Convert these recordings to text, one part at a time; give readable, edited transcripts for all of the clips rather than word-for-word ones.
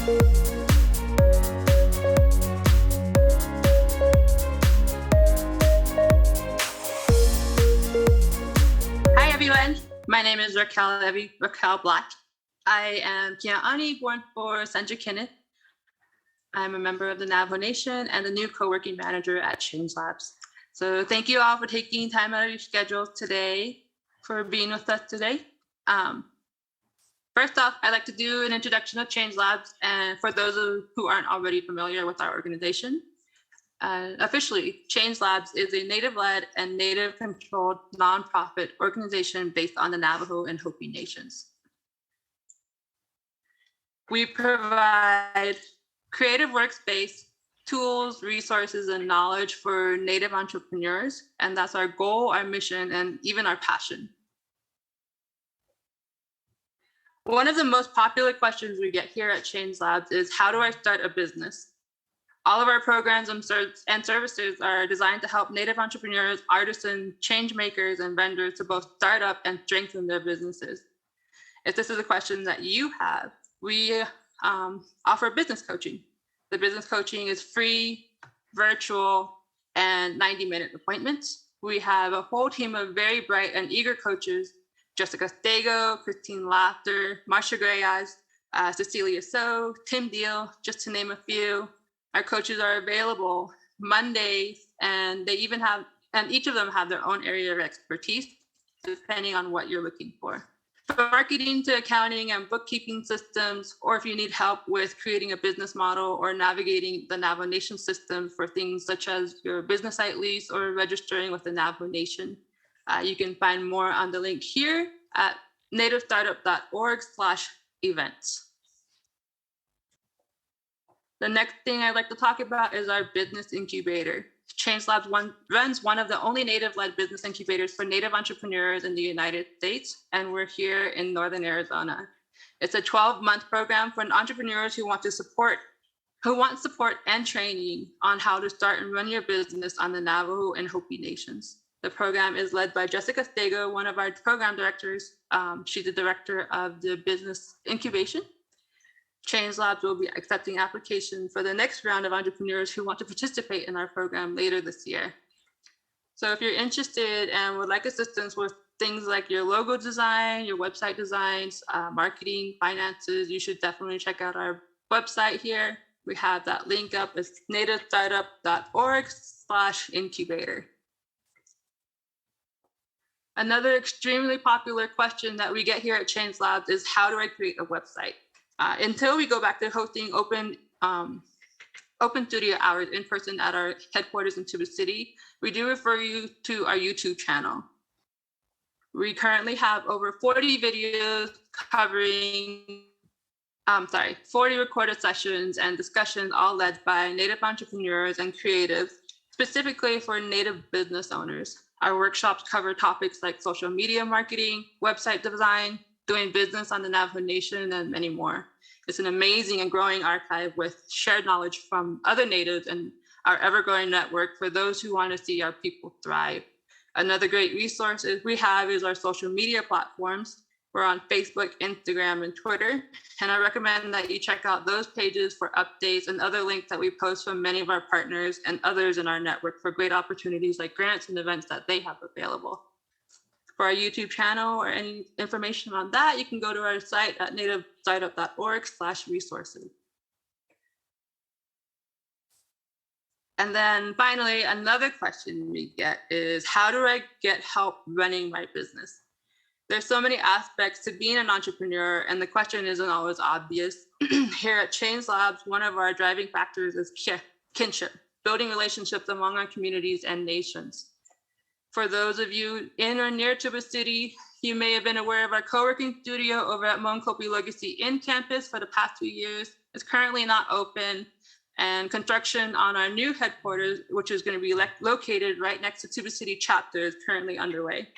Hi everyone, my name is Raquel Black. I am Kia'ani, born for Central Kenneth. I'm a member of the Navajo Nation and the new co-working manager at Change Labs. So thank you all for taking time out of your schedule today for being with us today. First off, I'd like to do an introduction of Change Labs, and for those who aren't already familiar with our organization. Officially, Change Labs is a Native-led and Native-controlled nonprofit organization based on the Navajo and Hopi nations. We provide creative workspace, tools, resources, and knowledge for Native entrepreneurs, and that's our goal, our mission, and even our passion. One of the most popular questions we get here at Change Labs is, how do I start a business? All of our programs and services are designed to help Native entrepreneurs, artisans, change makers, and vendors to both start up and strengthen their businesses. If this is a question that you have, we offer business coaching. The business coaching is free, virtual, and 90-minute appointments. We have a whole team of very bright and eager coaches: Jessica Stego, Christine Laughter, Marsha Grayas, Cecilia So, Tim Deal, just to name a few. Our coaches are available Mondays, and each of them have their own area of expertise, depending on what you're looking for. From marketing to accounting and bookkeeping systems, or if you need help with creating a business model or navigating the Navajo Nation system for things such as your business site lease or registering with the Navajo Nation. You can find more on the link here at nativestartup.org/events. The next thing I'd like to talk about is our business incubator. Change Labs runs one of the only Native-led business incubators for Native entrepreneurs in the United States, and we're here in Northern Arizona. It's a 12-month program for entrepreneurs who want support and training on how to start and run your business on the Navajo and Hopi nations. The program is led by Jessica Stego, one of our program directors. She's the director of the business incubation. Change Labs will be accepting applications for the next round of entrepreneurs who want to participate in our program later this year. So if you're interested and would like assistance with things like your logo design, your website designs, marketing, finances, you should definitely check out our website here. We have that link up. It's nativestartup.org/incubator. Another extremely popular question that we get here at Change Labs is, how do I create a website? Until we go back to hosting open studio hours in person at our headquarters in Tuba City, we do refer you to our YouTube channel. We currently have over 40 videos covering 40 recorded sessions and discussions, all led by Native entrepreneurs and creatives, specifically for Native business owners. Our workshops cover topics like social media marketing, website design, doing business on the Navajo Nation, and many more. It's an amazing and growing archive with shared knowledge from other Natives and our ever-growing network for those who want to see our people thrive. Another great resource we have is our social media platforms. We're on Facebook, Instagram, and Twitter. And I recommend that you check out those pages for updates and other links that we post from many of our partners and others in our network for great opportunities like grants and events that they have available. For our YouTube channel or any information on that, you can go to our site at nativestartup.org/resources. And then finally, another question we get is, how do I get help running my business? There's so many aspects to being an entrepreneur, and the question isn't always obvious. Here at Change Labs, one of our driving factors is kinship, building relationships among our communities and nations. For those of you in or near Tuba City, you may have been aware of our co-working studio over at Monkopi Legacy Inn campus for the past 2 years. It's currently not open, and construction on our new headquarters, which is going to be located right next to Tuba City chapter, is currently underway.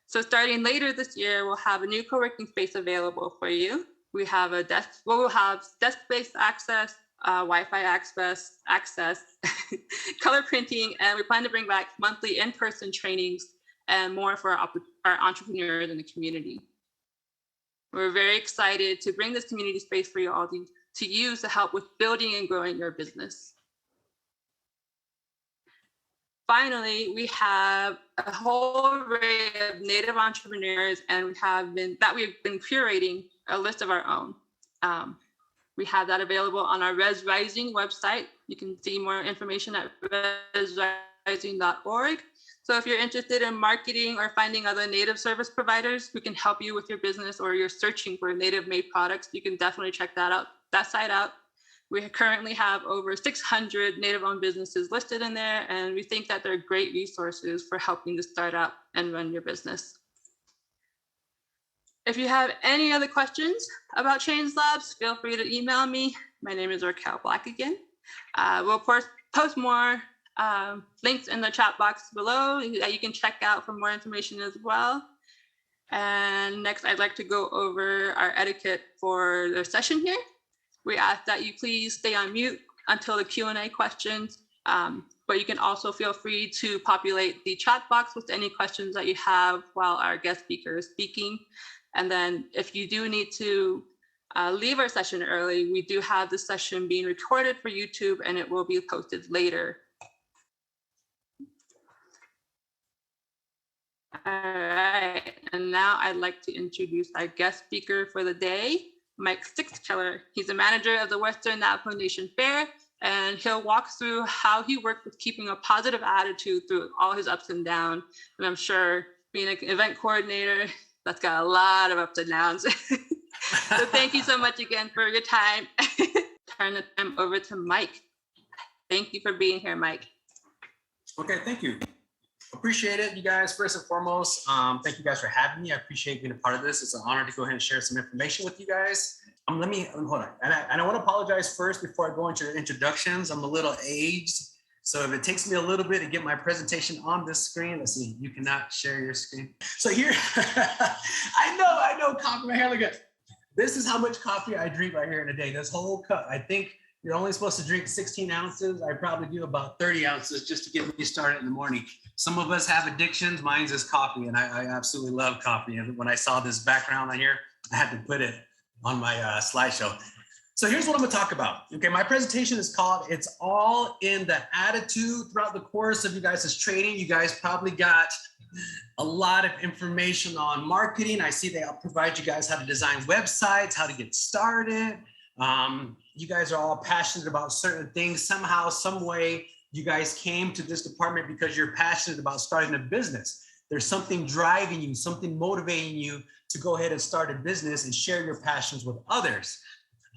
So starting later this year, we'll have a new co-working space available for you. We'll have desk-based access, Wi-Fi access, color printing, and we plan to bring back monthly in-person trainings and more for our entrepreneurs in the community. We're very excited to bring this community space for you all to use to help with building and growing your business. Finally, we have a whole array of Native entrepreneurs, and we've been curating a list of our own. We have that available on our Res Rising website. You can see more information at resrising.org. So if you're interested in marketing or finding other Native service providers who can help you with your business, or you're searching for Native-made products, you can definitely check that site out. We currently have over 600 Native-owned businesses listed in there, and we think that they're great resources for helping to start out and run your business. If you have any other questions about Change Labs, feel free to email me. My name is Raquel Black again. We'll post more links in the chat box below that you can check out for more information as well. And next, I'd like to go over our etiquette for the session here. We ask that you please stay on mute until the Q&A questions, but you can also feel free to populate the chat box with any questions that you have while our guest speaker is speaking. And then if you do need to leave our session early, we do have the session being recorded for YouTube, and it will be posted later. All right, and now I'd like to introduce our guest speaker for the day, Mike Sixkiller. He's the manager of the Western Navajo Nation Fair, and he'll walk through how he worked with keeping a positive attitude through all his ups and downs. And I'm sure being an event coordinator, that's got a lot of ups and downs. So thank you so much again for your time. Turn the time over to Mike. Thank you for being here, Mike. Okay, thank you. Appreciate it, you guys. First and foremost, thank you guys for having me. I appreciate being a part of this. It's an honor to go ahead and share some information with you guys. Let me hold on. And I want to apologize first before I go into introductions. I'm a little aged, so if it takes me a little bit to get my presentation on this screen, let's see, you cannot share your screen. So here, I know, coffee right here, look at, this is how much coffee I drink right here in a day. This whole cup, I think you're only supposed to drink 16 ounces. I probably do about 30 ounces just to get me started in the morning. Some of us have addictions. Mine's is coffee, and I absolutely love coffee. And when I saw this background on here, I had to put it on my slideshow. So here's what I'm gonna talk about. Okay, my presentation is called It's All in the Attitude. Throughout the course of you guys' training, you guys probably got a lot of information on marketing. I see they'll provide you guys how to design websites, how to get started. You guys are all passionate about certain things. Somehow, some way, you guys came to this department because you're passionate about starting a business. There's something driving you, something motivating you to go ahead and start a business and share your passions with others.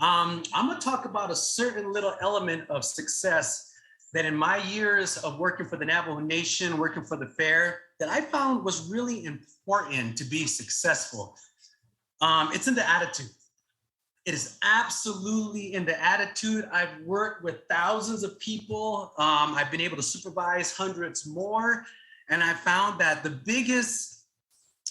I'm gonna talk about a certain little element of success that in my years of working for the Navajo Nation, working for the fair, that I found was really important to be successful. It's in the attitude. It is absolutely in the attitude. I've worked with thousands of people. I've been able to supervise hundreds more. And I found that the biggest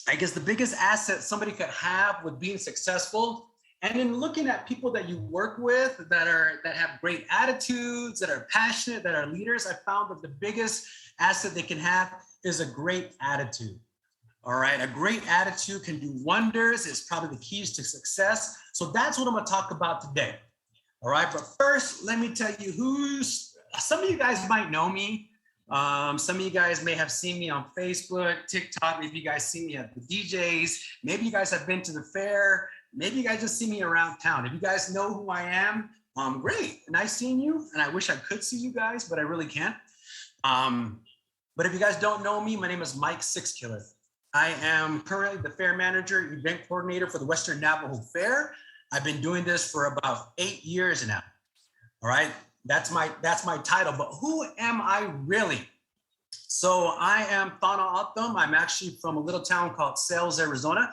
asset somebody could have with being successful, and in looking at people that you work with that have great attitudes, that are passionate, that are leaders, I found that the biggest asset they can have is a great attitude. All right, a great attitude can do wonders. It's probably the keys to success. So that's what I'm gonna talk about today. All right, but first, let me tell you some of you guys might know me. Some of you guys may have seen me on Facebook, TikTok. Maybe you guys see me at the DJs. Maybe you guys have been to the fair. Maybe you guys just see me around town. If you guys know who I am, great, nice seeing you. And I wish I could see you guys, but I really can't. But if you guys don't know me, my name is Mike Sixkiller. I am currently the fair manager, event coordinator for the Western Navajo Fair. I've been doing this for about 8 years now. All right, that's my title, but who am I really? So I am Tohono O'odham. I'm actually from a little town called Seuss, Arizona,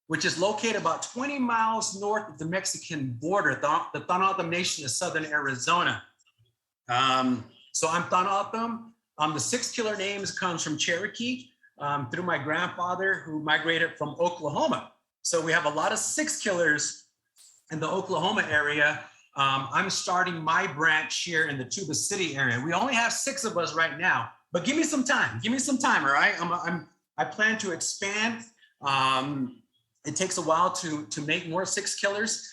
which is located about 20 miles north of the Mexican border. The Tohono O'odham Nation is southern Arizona. So I'm Tohono O'odham. The Sixkiller names comes from Cherokee. Through my grandfather who migrated from Oklahoma. So we have a lot of Sixkillers in the Oklahoma area. I'm starting my branch here in the Tuba City area. We only have 6 of us right now, but give me some time. Give me some time, all right? I plan to expand. It takes a while to make more Sixkillers.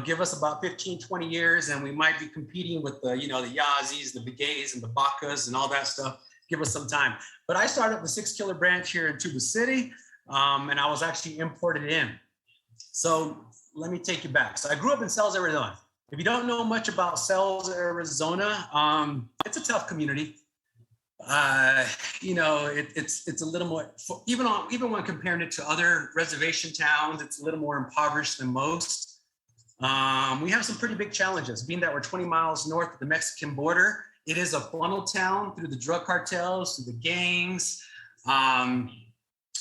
Give us about 15, 20 years and we might be competing with the Yazzies, the Bigays and the Bacas and all that stuff. Give us some time. But I started the Sixkiller branch here in Tuba City, and I was actually imported in. So let me take you back. So I grew up in Seuss, Arizona. If you don't know much about Seuss, Arizona, it's a tough community. It's a little more, even when comparing it to other reservation towns, it's a little more impoverished than most. We have some pretty big challenges, being that we're 20 miles north of the Mexican border. It is a funnel town through the drug cartels, through the gangs.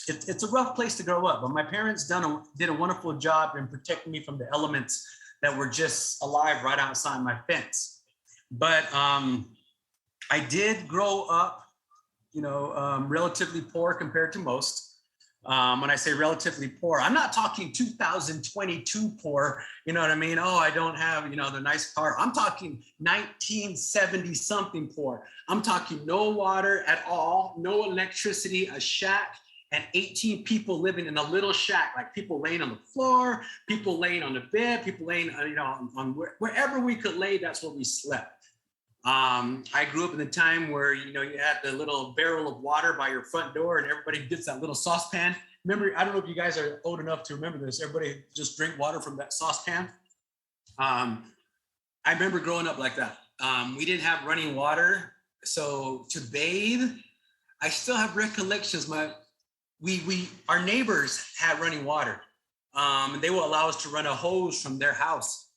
It's a rough place to grow up, but my parents did a wonderful job in protecting me from the elements that were just alive right outside my fence. But I did grow up, relatively poor compared to most. When I say relatively poor, I'm not talking 2022 poor, you know what I mean? Oh, I don't have, the nice car. I'm talking 1970 something poor. I'm talking no water at all, no electricity, a shack, and 18 people living in a little shack, like people laying on the floor, people laying on the bed, people laying, on wherever we could lay, that's where we slept. I grew up in the time where, you had the little barrel of water by your front door and everybody gets that little saucepan. Remember, I don't know if you guys are old enough to remember this. Everybody just drink water from that saucepan. I remember growing up like that. We didn't have running water. So to bathe, I still have recollections. Our neighbors had running water. And they will allow us to run a hose from their house.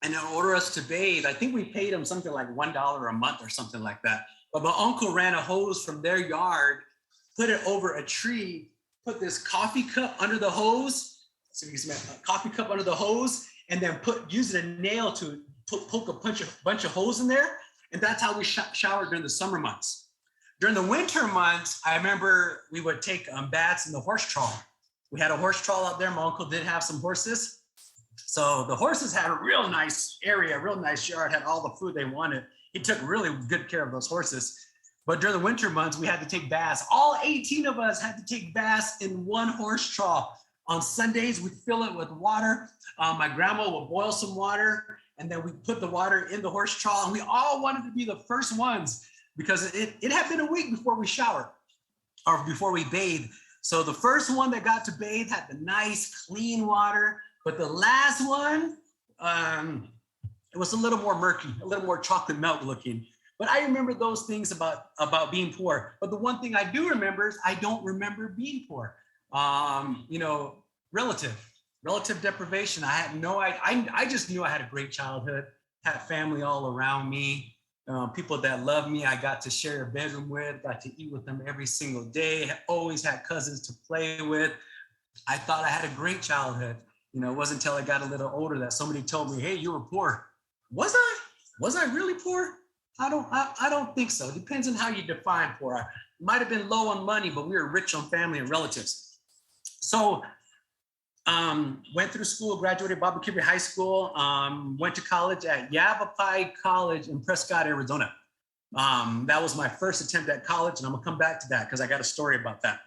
And in order us to bathe, I think we paid them something like $1 a month or something like that. But my uncle ran a hose from their yard, put it over a tree, put this coffee cup under the hose, so you can smell a coffee cup under the hose, and then using a nail to poke a bunch of holes in there. And that's how we showered during the summer months. During the winter months, I remember we would take baths in the horse trough. We had a horse trough out there. My uncle did have some horses. So the horses had a real nice area, a real nice yard, had all the food they wanted. He took really good care of those horses. But during the winter months, we had to take baths. All 18 of us had to take baths in one horse trough. On Sundays, we'd fill it with water. My grandma would boil some water, and then we put the water in the horse trough. And we all wanted to be the first ones because it had been a week before we showered or before we bathed. So the first one that got to bathe had the nice, clean water. But the last one, it was a little more murky, a little more chocolate milk looking. But I remember those things about being poor. But the one thing I do remember is I don't remember being poor. Relative deprivation. I had no idea. I just knew I had a great childhood, had family all around me, people that loved me. I got to share a bedroom with, got to eat with them every single day, always had cousins to play with. I thought I had a great childhood. It wasn't until I got a little older that somebody told me, hey, you were poor. Was I? Was I really poor? I don't think so. It depends on how you define poor. I might have been low on money, but we were rich on family and relatives. So went through school, graduated Bobby Kibbe High School, went to college at Yavapai College in Prescott, Arizona. That was my first attempt at college, and I'm gonna come back to that because I got a story about that.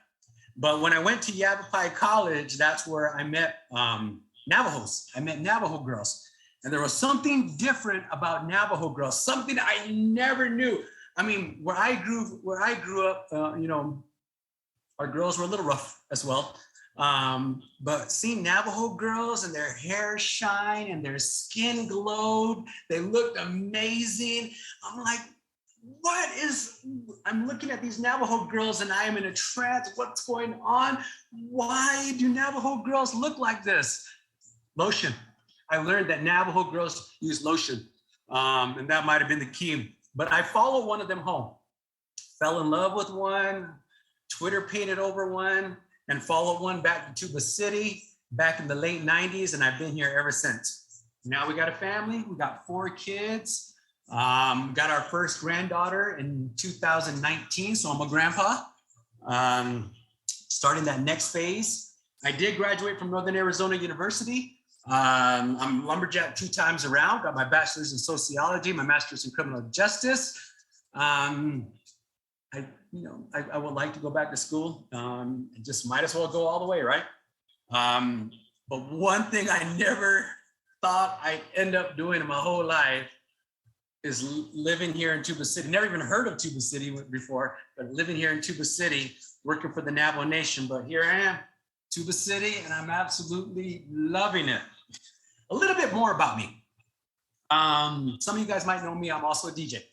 But when I went to Yavapai College, that's where I met Navajos. I met Navajo girls. And there was something different about Navajo girls, something I never knew. I mean, where I grew up, our girls were a little rough as well. But seeing Navajo girls and their hair shine and their skin glowed, they looked amazing. I'm like, I'm looking at these Navajo girls and I am in a trance. What's going on? Why do Navajo girls look like this? Lotion. I learned that Navajo girls use lotion. And that might've been the key. But I followed one of them home. Fell in love with one, Twitter painted over one, and followed one back to Tuba City back in the late 90s. And I've been here ever since. Now we got a family, we got 4 kids. Got our first granddaughter in 2019, so I'm a grandpa. Starting that next phase. I did graduate from Northern Arizona University. I'm lumberjack 2 times around, got my bachelor's in sociology, my master's in criminal justice. I would like to go back to school. Just might as well go all the way, right? But one thing I never thought I'd end up doing in my whole life is living here in Tuba City. Never even heard of Tuba City before, but living here in Tuba City, working for the Navajo Nation. But here I am, Tuba City, and I'm absolutely loving it. A little bit more about me. Some of you guys might know me. I'm also a DJ.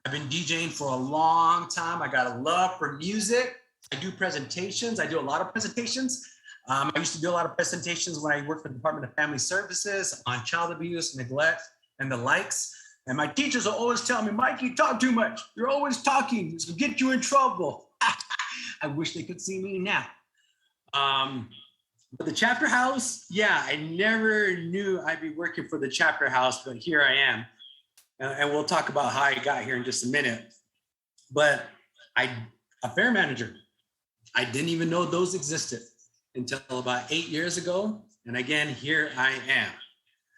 I've been DJing for a long time. I got a love for music. I do presentations. I do a lot of presentations. I used to do a lot of presentations when I worked for the Department of Family Services on child abuse, neglect, and the likes. And my teachers will always tell me, Mike, you talk too much. You're always talking. It's gonna get you in trouble. I wish they could see me now. But the chapter house, yeah, I never knew I'd be working for the chapter house, but here I am. And we'll talk about how I got here in just a minute. But a fair manager, I didn't even know those existed until about 8 years ago. And again, here I am.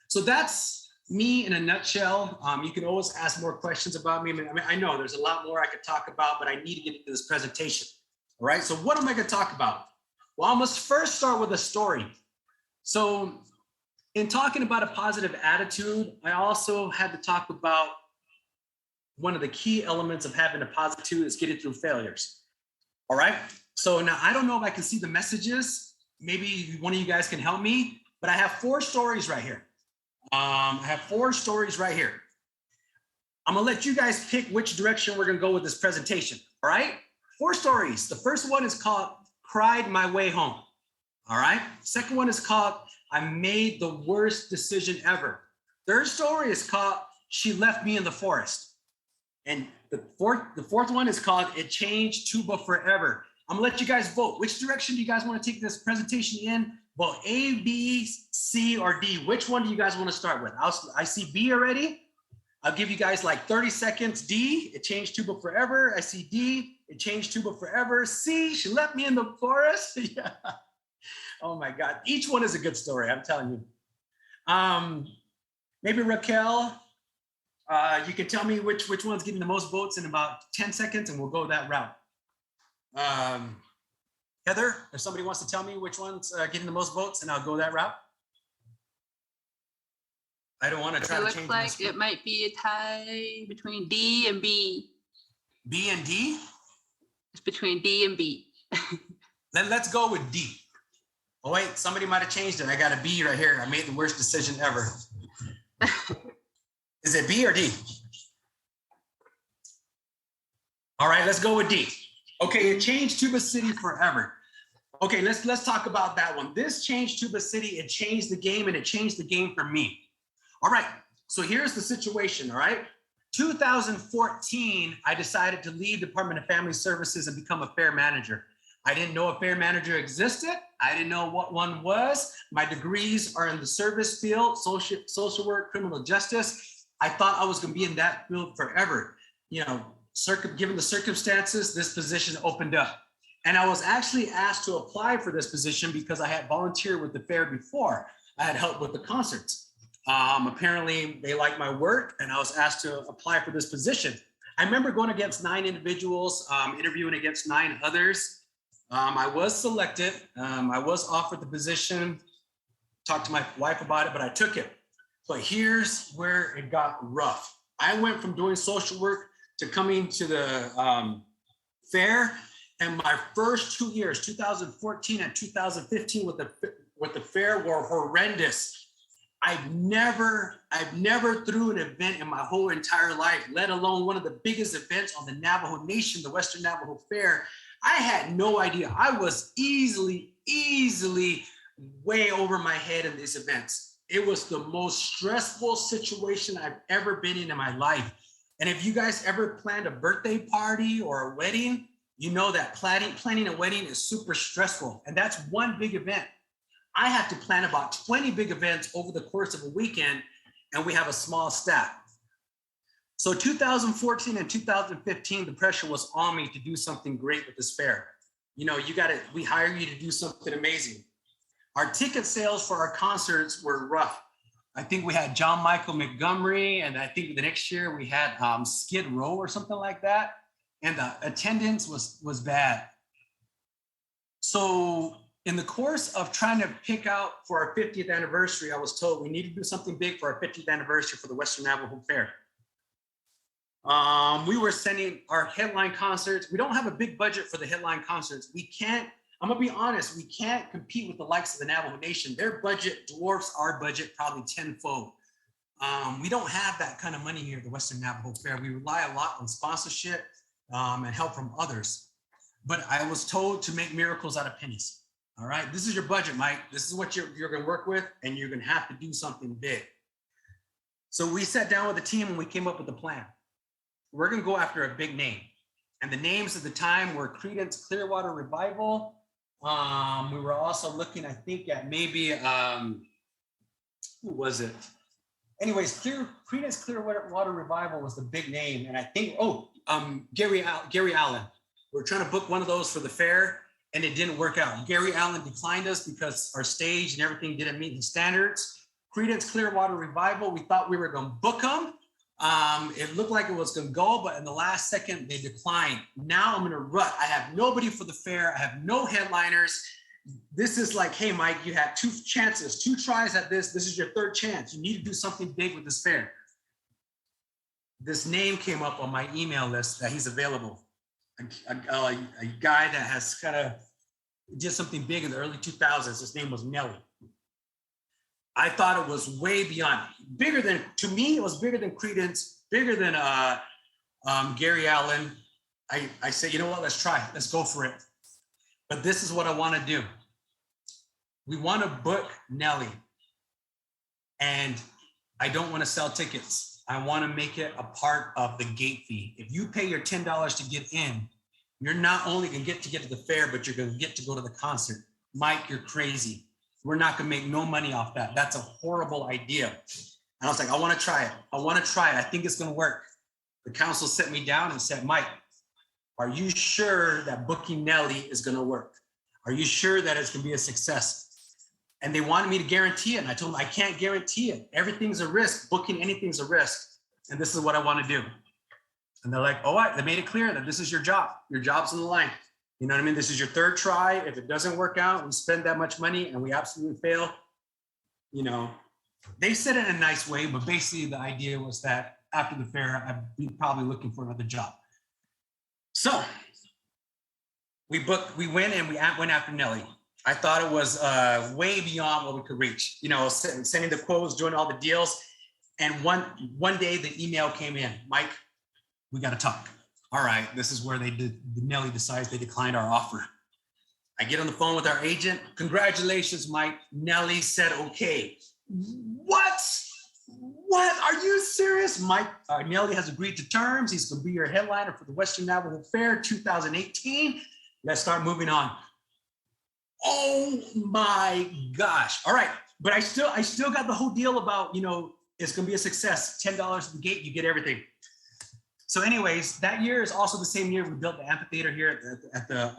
So that's me in a nutshell. You can always ask more questions about me. I know there's a lot more I could talk about, but I need to get into this presentation. All right, so what am I gonna talk about? Well, I must first start with a story. So in talking about a positive attitude, I also had to talk about one of the key elements of having a positive attitude is getting through failures. All right, so now I don't know if I can see the messages. Maybe one of you guys can help me, but I have 4 stories right here. I have 4 stories right here. I'm gonna let you guys pick which direction we're gonna go with this presentation, all right? 4 stories. The first one is called Cried My Way Home, all right? Second one is called I Made the Worst Decision Ever. Third story is called She Left Me in the Forest. And the fourth one is called It Changed Tuba Forever. I'm gonna let you guys vote. Which direction do you guys wanna take this presentation in? Vote A, B, C, or D. Which one do you guys want to start with? I see B already. I'll give you guys like 30 seconds. D, It Changed Tuba Forever. I see D, It Changed Tuba Forever. C, She Left Me in the Forest. Yeah. Oh my God. Each one is a good story, I'm telling you. Maybe Raquel, you can tell me which one's getting the most votes in about 10 seconds and we'll go that route. Heather, if somebody wants to tell me which one's getting the most votes, and I'll go that route. I don't want to try to change. It looks like it might be a tie between D and B. B and D? It's between D and B. Let's go with D. Oh wait, somebody might have changed it. I got a B right here. I made the worst decision ever. Is it B or D? All right, let's go with D. Okay, It Changed Tuba City Forever. Okay, let's talk about that one. This changed Tuba City. It changed the game, and it changed the game for me. All right, so here's the situation, all right? 2014, I decided to leave Department of Family Services and become a fair manager. I didn't know a fair manager existed. I didn't know what one was. My degrees are in the service field, social work, criminal justice. I thought I was gonna be in that field forever. You know, given the circumstances, this position opened up. And I was actually asked to apply for this position because I had volunteered with the fair before. I had helped with the concerts. Apparently they liked my work and I was asked to apply for this position. I remember going against 9 individuals, interviewing against 9 others. I was selected. I was offered the position, talked to my wife about it, but I took it. But here's where it got rough. I went from doing social work to coming to the fair, and my first 2 years, 2014 and 2015 with the fair were horrendous. I've never threw an event in my whole entire life, let alone one of the biggest events on the Navajo Nation, the Western Navajo Fair. I had no idea. I was easily way over my head in these events. It was the most stressful situation I've ever been in my life. And if you guys ever planned a birthday party or a wedding, you know that planning a wedding is super stressful. And that's one big event. I had to plan about 20 big events over the course of a weekend, and we have a small staff. So 2014 and 2015, the pressure was on me to do something great with this fair. You know, we hire you to do something amazing. Our ticket sales for our concerts were rough. I think we had John Michael Montgomery, and I think the next year we had Skid Row or something like that. And the attendance was bad. So In the course of trying to pick out for our 50th anniversary, I was told we need to do something big for our 50th anniversary for the Western Navajo Fair. We were sending our headline concerts. We don't have a big budget for the headline concerts. We can't, I'm gonna be honest, we can't compete with the likes of the Navajo Nation. Their budget dwarfs our budget probably tenfold. We don't have that kind of money here at the Western Navajo Fair. We rely a lot on sponsorship and help from others. But I was told to make miracles out of pennies. All right, this is your budget, Mike. This is what you're gonna work with, and you're gonna have to do something big. So we sat down with the team and we came up with a plan. We're gonna go after a big name. And the names at the time were Creedence Clearwater Revival. We were also looking, I think, at maybe, who was it? Anyways, Creedence Clearwater Revival was the big name. And I think, Gary Allen. We're trying to book one of those for the fair, and it didn't work out. Gary Allen declined us because our stage and everything didn't meet the standards. Creedence Clearwater Revival, we thought we were gonna book them. It looked like it was gonna go, but in the last second, they declined. Now I'm in a rut. I have nobody for the fair. I have no headliners. This is like, hey, Mike, you had 2 chances, 2 tries at this. This is your 3rd chance. You need to do something big with this fair. This name came up on my email list that he's available. A guy that has kind of did something big in the early 2000s. His name was Nelly. I thought it was way beyond, bigger than, to me, it was bigger than Creedence, bigger than Gary Allen. I said, you know what, let's try, let's go for it. But this is what I want to do. We want to book Nelly, and I don't want to sell tickets. I want to make it a part of the gate fee. If you pay your $10 to get in, you're not only going to get to the fair, but you're going to get to go to the concert. Mike, you're crazy. We're not going to make no money off that. That's a horrible idea. And I was like, I want to try it. I want to try it. I think it's going to work. The council set me down and said, Mike, are you sure that booking Nelly is going to work? Are you sure that it's going to be a success? And they wanted me to guarantee it. And I told them, I can't guarantee it. Everything's a risk. Booking anything's a risk. And this is what I want to do. And they're like, oh, they made it clear that this is your job. Your job's on the line. You know what I mean? This is your 3rd try. If it doesn't work out, we spend that much money and we absolutely fail. You know, they said it in a nice way, but basically the idea was that after the fair, I'd be probably looking for another job. So we went and we went after Nelly. I thought it was way beyond what we could reach. You know, sending the quotes, doing all the deals. And one day the email came in, Mike, we got to talk. All right, this is where Nelly decides they declined our offer. I get on the phone with our agent. Congratulations, Mike. Nelly said, okay. What? Are you serious? Mike, Nelly has agreed to terms. He's going to be your headliner for the Western Navajo Fair 2018. Let's start moving on. Oh my gosh. All right. But I still got the whole deal about, you know, it's going to be a success. $10 at the gate, you get everything. So anyways, that year is also the same year we built the amphitheater here at the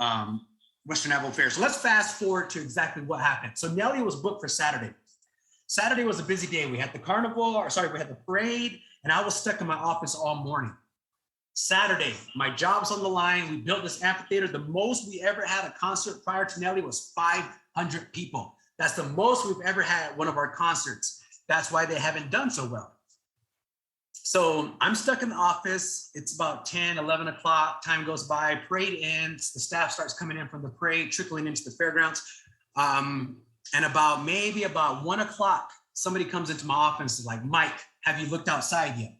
Western Navajo Fair. So let's fast forward to exactly what happened. So Nelly was booked for Saturday. Saturday was a busy day. We had the we had the parade, and I was stuck in my office all morning. Saturday, my job's on the line. We built this amphitheater. The most we ever had a concert prior to Nelly was 500 people. That's the most we've ever had at one of our concerts. That's why they haven't done so well. So I'm stuck in the office. It's about 10, 11 o'clock. Time goes by. Parade ends. The staff starts coming in from the parade, trickling into the fairgrounds. And about 1 o'clock, somebody comes into my office and is like, Mike, have you looked outside yet?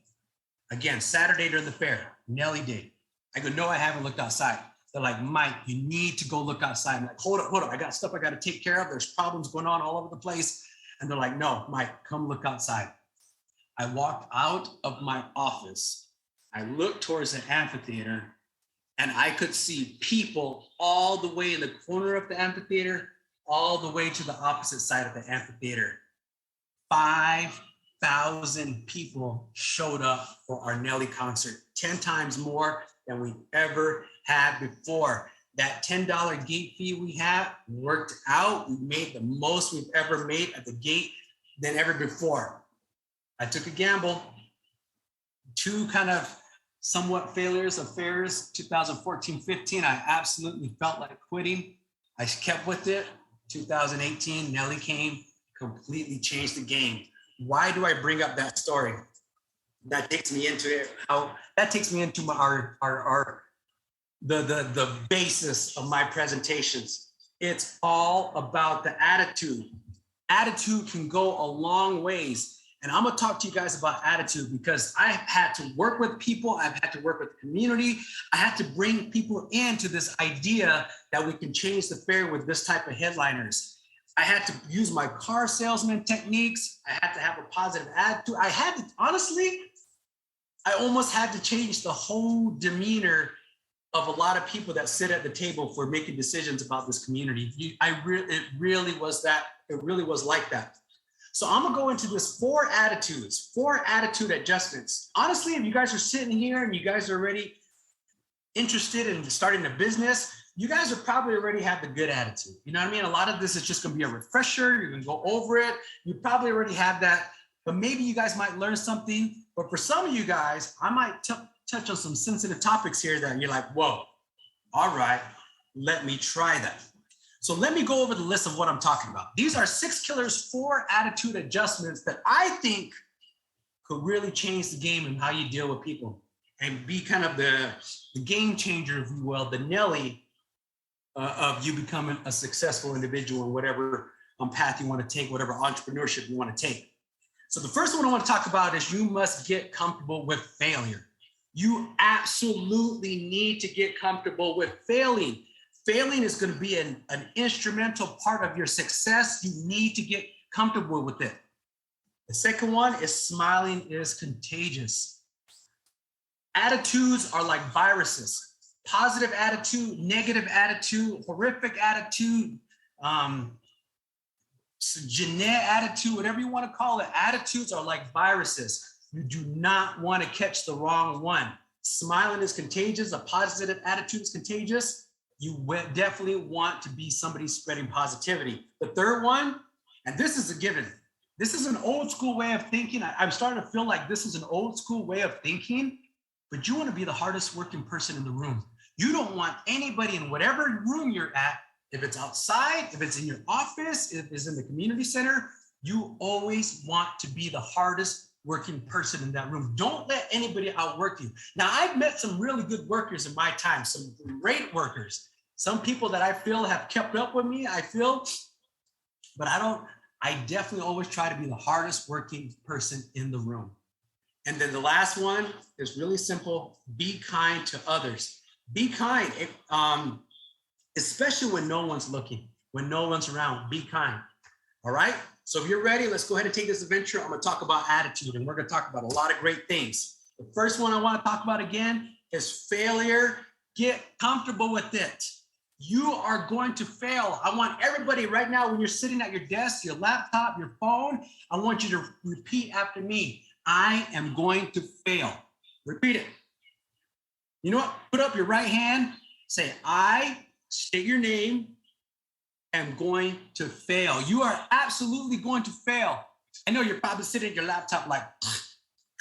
Again, Saturday during the fair, Nelly did. I go, no, I haven't looked outside. They're like, Mike, you need to go look outside. I'm like, hold up. I got stuff I got to take care of. There's problems going on all over the place. And they're like, no, Mike, come look outside. I walked out of my office. I looked towards the amphitheater, and I could see people all the way in the corner of the amphitheater, all the way to the opposite side of the amphitheater. 5,000 people showed up for our Nelly concert, 10 times more than we ever had before. That $10 gate fee we had worked out. We made the most we've ever made at the gate than ever before. I took a gamble. 2 kind of somewhat failures of fairs, 2014-15. I absolutely felt like quitting. I kept with it. 2018, Nelly came, completely changed the game. Why do I bring up that story? That takes me into it. That takes me into the basis of my presentations. It's all about the attitude. Attitude can go a long ways. And I'm gonna talk to you guys about attitude because I've had to work with people, I've had to work with the community, I had to bring people into this idea that we can change the fair with this type of headliners. I had to use my car salesman techniques, I had to have a positive attitude. Honestly, I almost had to change the whole demeanor of a lot of people that sit at the table for making decisions about this community. It really was like that. So I'm gonna go into this 4 attitude adjustments. Honestly, if you guys are sitting here and you guys are already interested in starting a business, you guys are probably already have the good attitude. You know what I mean? A lot of this is just gonna be a refresher. You're gonna go over it. You probably already have that, but maybe you guys might learn something. But for some of you guys, I might touch on some sensitive topics here that you're like, whoa, all right, let me try that. So let me go over the list of what I'm talking about. These are Sixkiller's 4 attitude adjustments that I think could really change the game and how you deal with people and be kind of the game changer, if you will, the Nelly of you becoming a successful individual in whatever path you want to take, whatever entrepreneurship you want to take. So the first one I want to talk about is you must get comfortable with failure. You absolutely need to get comfortable with failing. Failing is going to be an instrumental part of your success. You need to get comfortable with it. The second one is smiling is contagious. Attitudes are like viruses. Positive attitude, negative attitude, horrific attitude, genetic attitude, whatever you want to call it. Attitudes are like viruses. You do not want to catch the wrong one. Smiling is contagious. A positive attitude is contagious. You definitely want to be somebody spreading positivity. The third one, and this is a given. This is an old school way of thinking. I'm starting to feel like this is an old school way of thinking, but you want to be the hardest working person in the room. You don't want anybody in whatever room you're at, if it's outside, if it's in your office, if it's in the community center, you always want to be the hardest working person in that room. Don't let anybody outwork you. Now, I've met some really good workers in my time, some great workers, some people that I feel have kept up with me, but I definitely always try to be the hardest working person in the room. And then the last one is really simple, be kind to others. Be kind, especially when no one's looking, when no one's around, be kind, all right? So if you're ready, let's go ahead and take this adventure. I'm gonna talk about attitude and we're gonna talk about a lot of great things. The first one I wanna talk about again is failure. Get comfortable with it. You are going to fail. I want everybody right now, when you're sitting at your desk, your laptop, your phone, I want you to repeat after me. I am going to fail. Repeat it. You know what? Put up your right hand, say, I, state your name, am going to fail. You are absolutely going to fail. I know you're probably sitting at your laptop like, what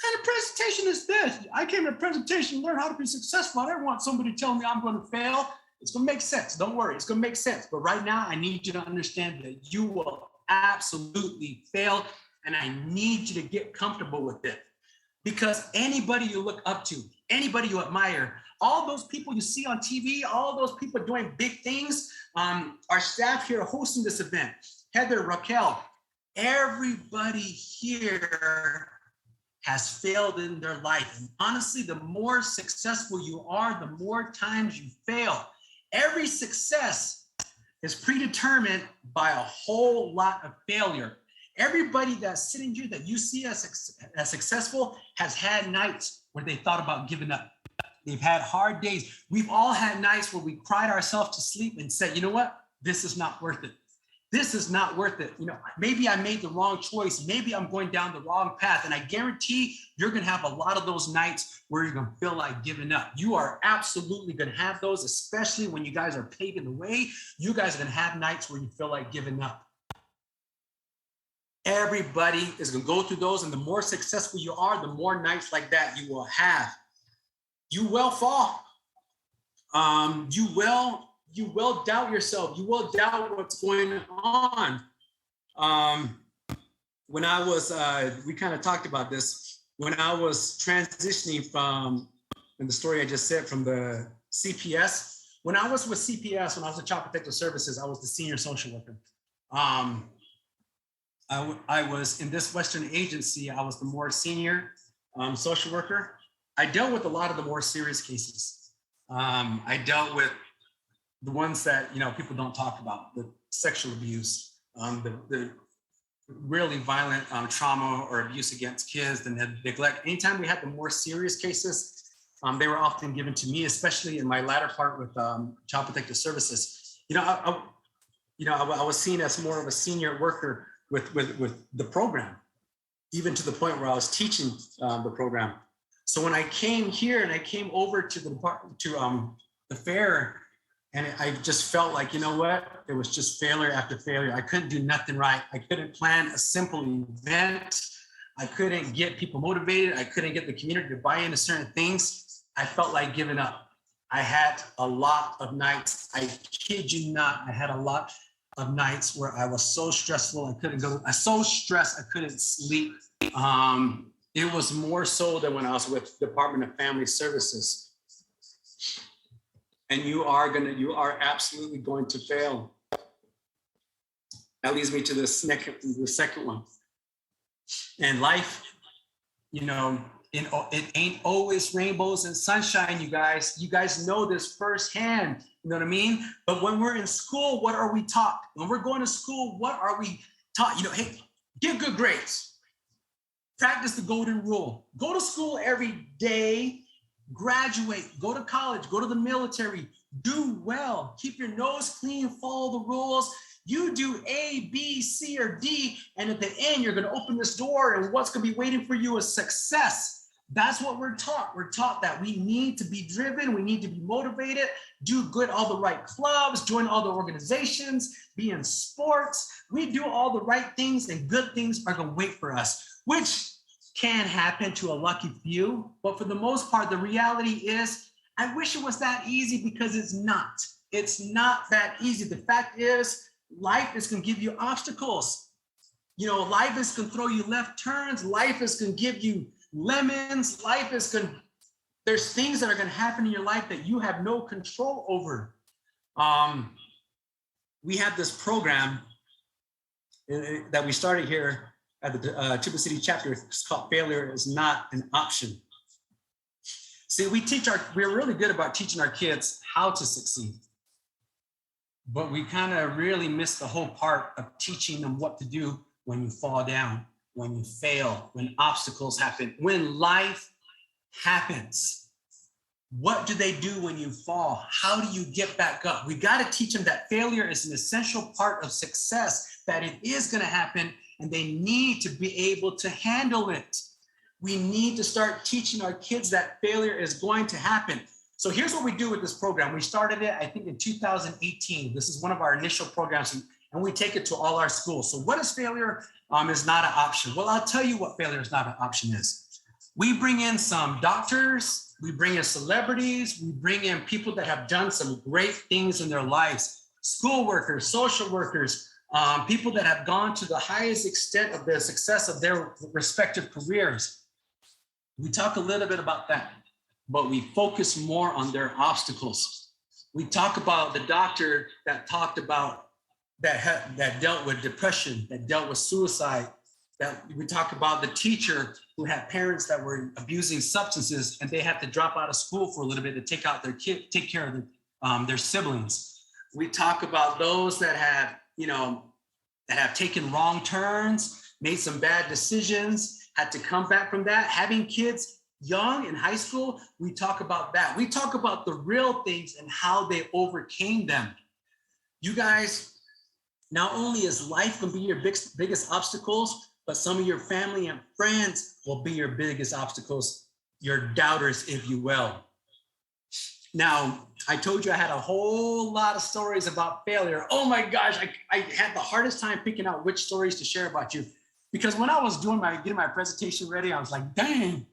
kind of presentation is this? I came to a presentation to learn how to be successful. I don't want somebody telling me I'm going to fail. It's going to make sense. Don't worry. It's going to make sense. But right now, I need you to understand that you will absolutely fail. And I need you to get comfortable with it. Because anybody you look up to, anybody you admire, all those people you see on TV, all those people doing big things, our staff here hosting this event, Heather, Raquel, everybody here has failed in their life. And honestly, the more successful you are, the more times you fail. Every success is predetermined by a whole lot of failure. Everybody that's sitting here that you see as successful has had nights where they thought about giving up. They've had hard days. We've all had nights where we cried ourselves to sleep and said, you know what? This is not worth it. This is not worth it. You know, maybe I made the wrong choice. Maybe I'm going down the wrong path. And I guarantee you're going to have a lot of those nights where you're going to feel like giving up. You are absolutely going to have those, especially when you guys are paving the way. You guys are going to have nights where you feel like giving up. Everybody is going to go through those. And the more successful you are, the more nights like that you will have. You will fall. you will doubt yourself. You will doubt what's going on. When I was, we kind of talked about this, when I was transitioning from, in the story I just said, from the CPS, when I was with CPS, when I was with Child Protective Services, I was the senior social worker. I was in this Western agency, I was the more senior social worker. I dealt with a lot of the more serious cases. I dealt with the ones that, you know, people don't talk about, the sexual abuse, the really violent trauma or abuse against kids, the neglect. Anytime we had the more serious cases, they were often given to me, especially in my latter part with Child Protective Services. I was seen as more of a senior worker with the program, even to the point where I was teaching the program. So when I came here and I came over to the department, to the fair, and I just felt like, you know what? It was just failure after failure. I couldn't do nothing right. I couldn't plan a simple event. I couldn't get people motivated. I couldn't get the community to buy into certain things. I felt like giving up. I had a lot of nights, I kid you not, I had a lot of nights where I was so stressful, I couldn't go, I was so stressed, I couldn't sleep. It was more so than when I was with Department of Family Services. And you are absolutely going to fail. That leads me to the second one. And life, you know, it ain't always rainbows and sunshine, you guys. You guys know this firsthand, you know what I mean? But when we're in school, what are we taught? When we're going to school, what are we taught? You know, hey, get good grades. Practice the golden rule. Go to school every day. Graduate, go to college, go to the military, do well, keep your nose clean, follow the rules. You do A, B, C, or D, and at the end, you're going to open this door, and what's going to be waiting for you is success. That's what we're taught. We're taught that we need to be driven, we need to be motivated, do good, all the right clubs, join all the organizations, be in sports. We do all the right things, and good things are going to wait for us, which can happen to a lucky few, but for the most part, the reality is, I wish it was that easy, because it's not. It's not that easy. The fact is, life is gonna give you obstacles. You know, life is gonna throw you left turns. Life is gonna give you lemons. There's things that are gonna happen in your life that you have no control over. We have this program that we started here at the Tuba City chapter. It's called Failure is Not an Option. See, we're really good about teaching our kids how to succeed, but we kind of really miss the whole part of teaching them what to do when you fall down, when you fail, when obstacles happen, when life happens. What do they do when you fall? How do you get back up? We got to teach them that failure is an essential part of success, that it is going to happen, and they need to be able to handle it. We need to start teaching our kids that failure is going to happen. So here's what we do with this program. We started it, I think, in 2018. This is one of our initial programs, and we take it to all our schools. So what is failure is not an option? Well, I'll tell you what failure is not an option is. We bring in some doctors, we bring in celebrities, we bring in people that have done some great things in their lives, school workers, social workers, people that have gone to the highest extent of the success of their respective careers. We talk a little bit about that, but we focus more on their obstacles. We talk about the doctor that talked about that dealt with depression, that dealt with suicide. That we talk about the teacher who had parents that were abusing substances, and they had to drop out of school for a little bit to take care of their siblings. We talk about those that have, that have taken wrong turns, made some bad decisions, had to come back from that. Having kids young in high school, we talk about that. We talk about the real things and how they overcame them. You guys, not only is life gonna be your biggest obstacles, but some of your family and friends will be your biggest obstacles, your doubters, if you will. Now, I told you I had a whole lot of stories about failure. Oh my gosh, I had the hardest time picking out which stories to share about you. Because when I was getting my presentation ready, I was like, dang,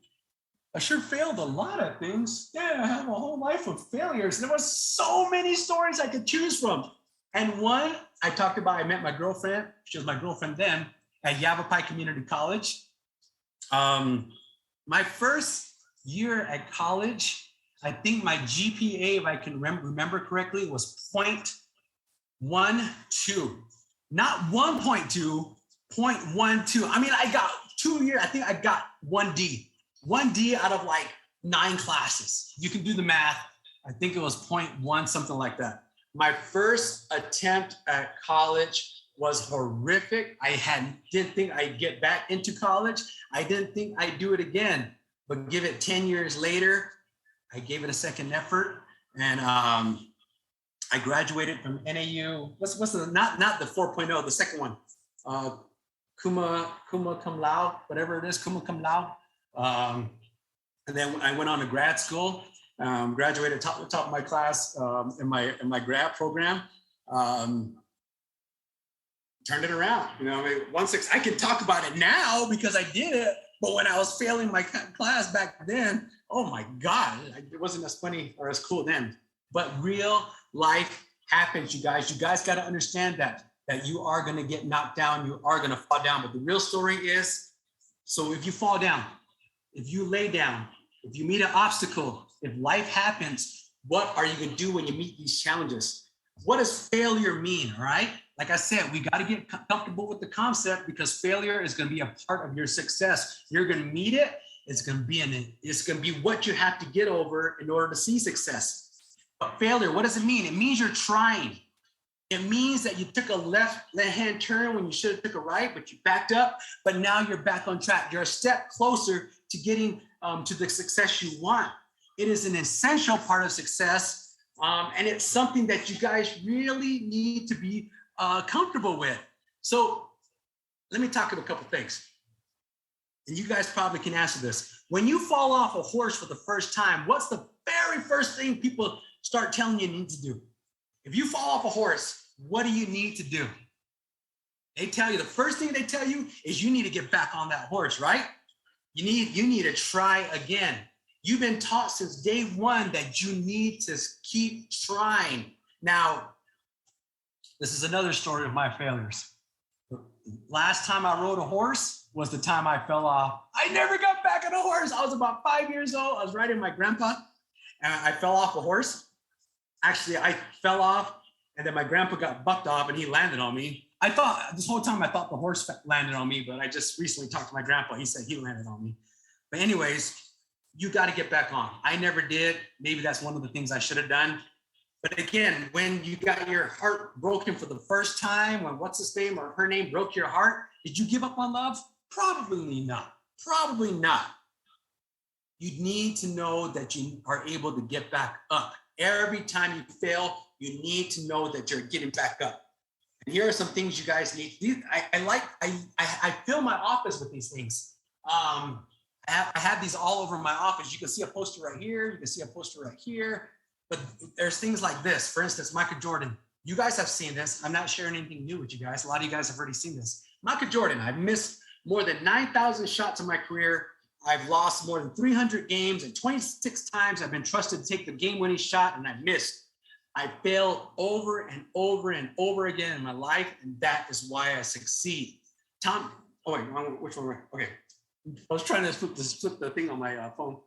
I sure failed a lot of things. Yeah, I have a whole life of failures. There was so many stories I could choose from. And one I talked about, I met my girlfriend. She was my girlfriend then at Yavapai Community College. My first year at college, I think my GPA, if I can remember correctly, was 0.12. Not 1.2, 0.12. I mean, I got 2 years. I think I got 1D. 1D out of like 9 classes. You can do the math. I think it was 0.1, something like that. My first attempt at college was horrific. Didn't think I'd get back into college. I didn't think I'd do it again. But give it 10 years later, I gave it a second effort, and I graduated from NAU. What's the not the 4.0, the second one, cum laude, whatever it is, cum laude. And then I went on to grad school, graduated top of my class in my grad program. Turned it around. You know, I mean, I can talk about it now because I did it. But when I was failing my class back then, oh my God, it wasn't as funny or as cool then. But real life happens, you guys. You guys got to understand that you are going to get knocked down. You are going to fall down. But the real story is, so if you fall down, if you lay down, if you meet an obstacle, if life happens, what are you going to do when you meet these challenges? What does failure mean, all right? Like I said, we got to get comfortable with the concept because failure is going to be a part of your success. You're going to meet it. It's going to be what you have to get over in order to see success. But failure, what does it mean? It means you're trying. It means that you took a left-hand turn when you should have took a right, but you backed up. But now you're back on track. You're a step closer to getting to the success you want. It is an essential part of success, and it's something that you guys really need to be comfortable with. So let me talk about a couple things. And you guys probably can answer this. When you fall off a horse for the first time, what's the very first thing people start telling you need to do? If you fall off a horse, what do you need to do? They tell you, the first thing they tell you is you need to get back on that horse, right? You need to try again. You've been taught since day one that you need to keep trying. Now, this is another story of my failures. The last time I rode a horse was the time I fell off. I never got back on a horse. I was about 5 years old. I was riding my grandpa, and I fell off a horse. Actually, I fell off, and then my grandpa got bucked off, and he landed on me. This whole time I thought the horse landed on me, but I just recently talked to my grandpa. He said he landed on me. But anyways, you got to get back on. I never did. Maybe that's one of the things I should have done. But again, when you got your heart broken for the first time, when what's his name or her name broke your heart, did you give up on love? Probably not. Probably not. You need to know that you are able to get back up. Every time you fail, you need to know that you're getting back up. And here are some things you guys need to do. I fill my office with these things. I have these all over my office. You can see a poster right here. You can see a poster right here. But there's things like this. For instance, Michael Jordan. You guys have seen this. I'm not sharing anything new with you guys. A lot of you guys have already seen this. Michael Jordan, I've missed more than 9,000 shots in my career. I've lost more than 300 games, and 26 times I've been trusted to take the game-winning shot, and I missed. I failed over and over and over again in my life, and that is why I succeed. Which one? Okay. I was trying to flip the thing on my phone.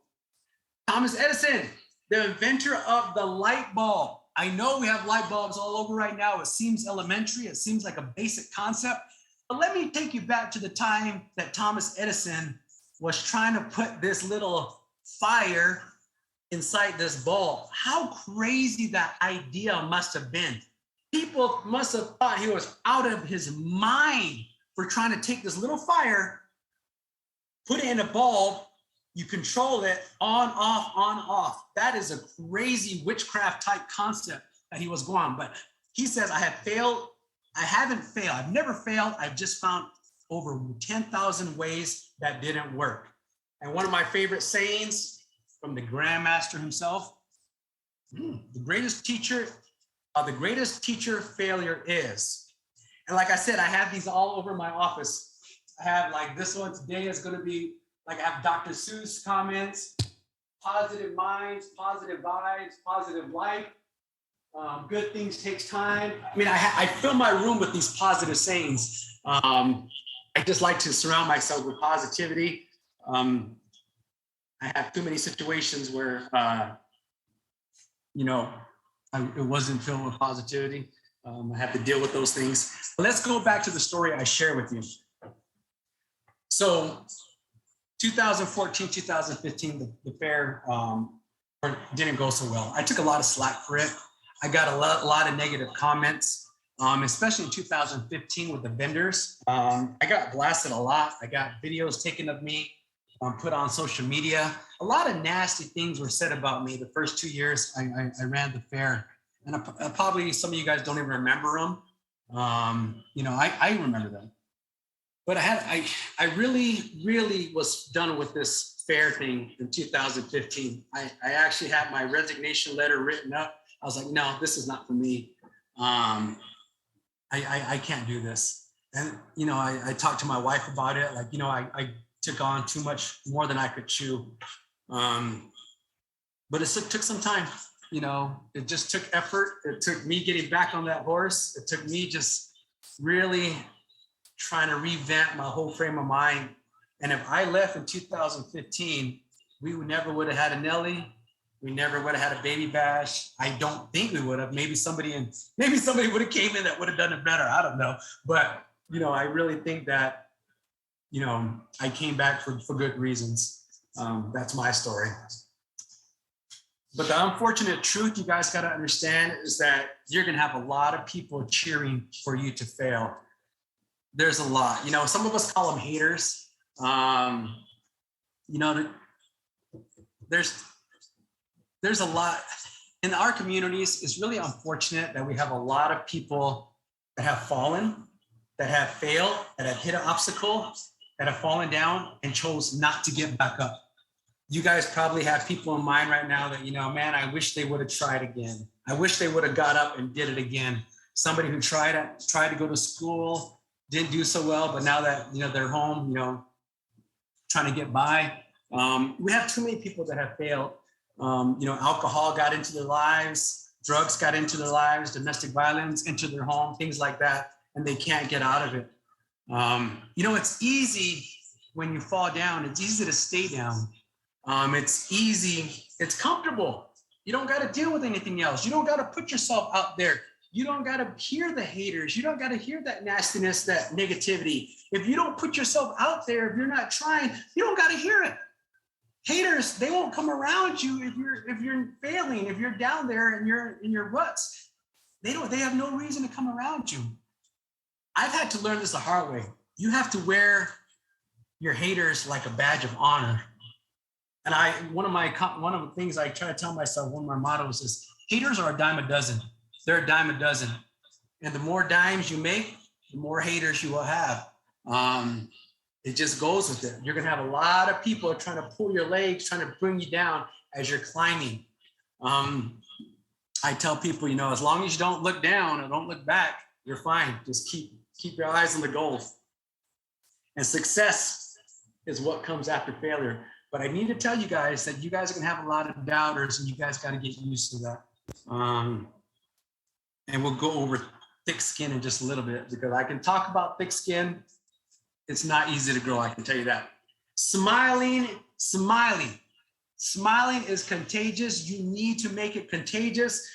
Thomas Edison, the inventor of the light bulb. I know we have light bulbs all over right now. It seems elementary. It seems like a basic concept. But let me take you back to the time that Thomas Edison was trying to put this little fire inside this bulb. How crazy that idea must have been. People must have thought he was out of his mind for trying to take this little fire, put it in a bulb, you control it on, off. That is a crazy witchcraft type concept that he was going on. But he says, I haven't failed. I've never failed. I've just found over 10,000 ways that didn't work. And one of my favorite sayings from the Grandmaster himself, the greatest teacher failure is. And like I said, I have these all over my office. I have like this one today is going to be Like I have Dr. Seuss comments, positive minds, positive vibes, positive life. Good things takes time. I mean, I fill my room with these positive sayings. I just like to surround myself with positivity. I have too many situations where, it wasn't filled with positivity. I have to deal with those things. But let's go back to the story I share with you. So 2014, 2015, the fair didn't go so well. I took a lot of slack for it. I got a lot of negative comments, especially in 2015 with the vendors. I got blasted a lot. I got videos taken of me, put on social media. A lot of nasty things were said about me the first 2 years I ran the fair. And probably some of you guys don't even remember them. I remember them. But I really was done with this fair thing in 2015. I actually had my resignation letter written up. I was like, no, this is not for me. I can't do this. And, I talked to my wife about it. Like, I took on too much more than I could chew. But it took some time. It just took effort. It took me getting back on that horse. It took me just really trying to revamp my whole frame of mind. And if I left in 2015, we never would have had a Nelly. We never would have had a baby bash. I don't think we would have. Maybe somebody would have came in that would have done it better. I don't know. But, I really think that, I came back for good reasons. That's my story. But the unfortunate truth you guys got to understand is that you're going to have a lot of people cheering for you to fail. There's a lot, some of us call them haters. There's a lot in our communities. It's really unfortunate that we have a lot of people that have fallen, that have failed, that have hit an obstacle, that have fallen down and chose not to get back up. You guys probably have people in mind right now that, man, I wish they would have tried again. I wish they would have got up and did it again. Somebody who tried to go to school, didn't do so well, but now that, they're home, trying to get by. We have too many people that have failed. Alcohol got into their lives, drugs got into their lives, domestic violence into their home, things like that, and they can't get out of it. It's easy when you fall down. It's easy to stay down. It's easy. It's comfortable. You don't got to deal with anything else. You don't got to put yourself out there. You don't got to hear the haters. You don't got to hear that nastiness, that negativity. If you don't put yourself out there, if you're not trying, you don't got to hear it. Haters, they won't come around you if you're failing, if you're down there and you're in your ruts. They have no reason to come around you. I've had to learn this the hard way. You have to wear your haters like a badge of honor. And one of the things I try to tell myself, one of my mottos is, haters are a dime a dozen. They're a dime a dozen. And the more dimes you make, the more haters you will have. It just goes with it. You're going to have a lot of people trying to pull your legs, trying to bring you down as you're climbing. I tell people, as long as you don't look down or don't look back, you're fine. Just keep your eyes on the goal. And success is what comes after failure. But I need to tell you guys that you guys are going to have a lot of doubters, and you guys got to get used to that. And we'll go over thick skin in just a little bit, because I can talk about thick skin. It's not easy to grow, I can tell you that. Smiling is contagious. You need to make it contagious.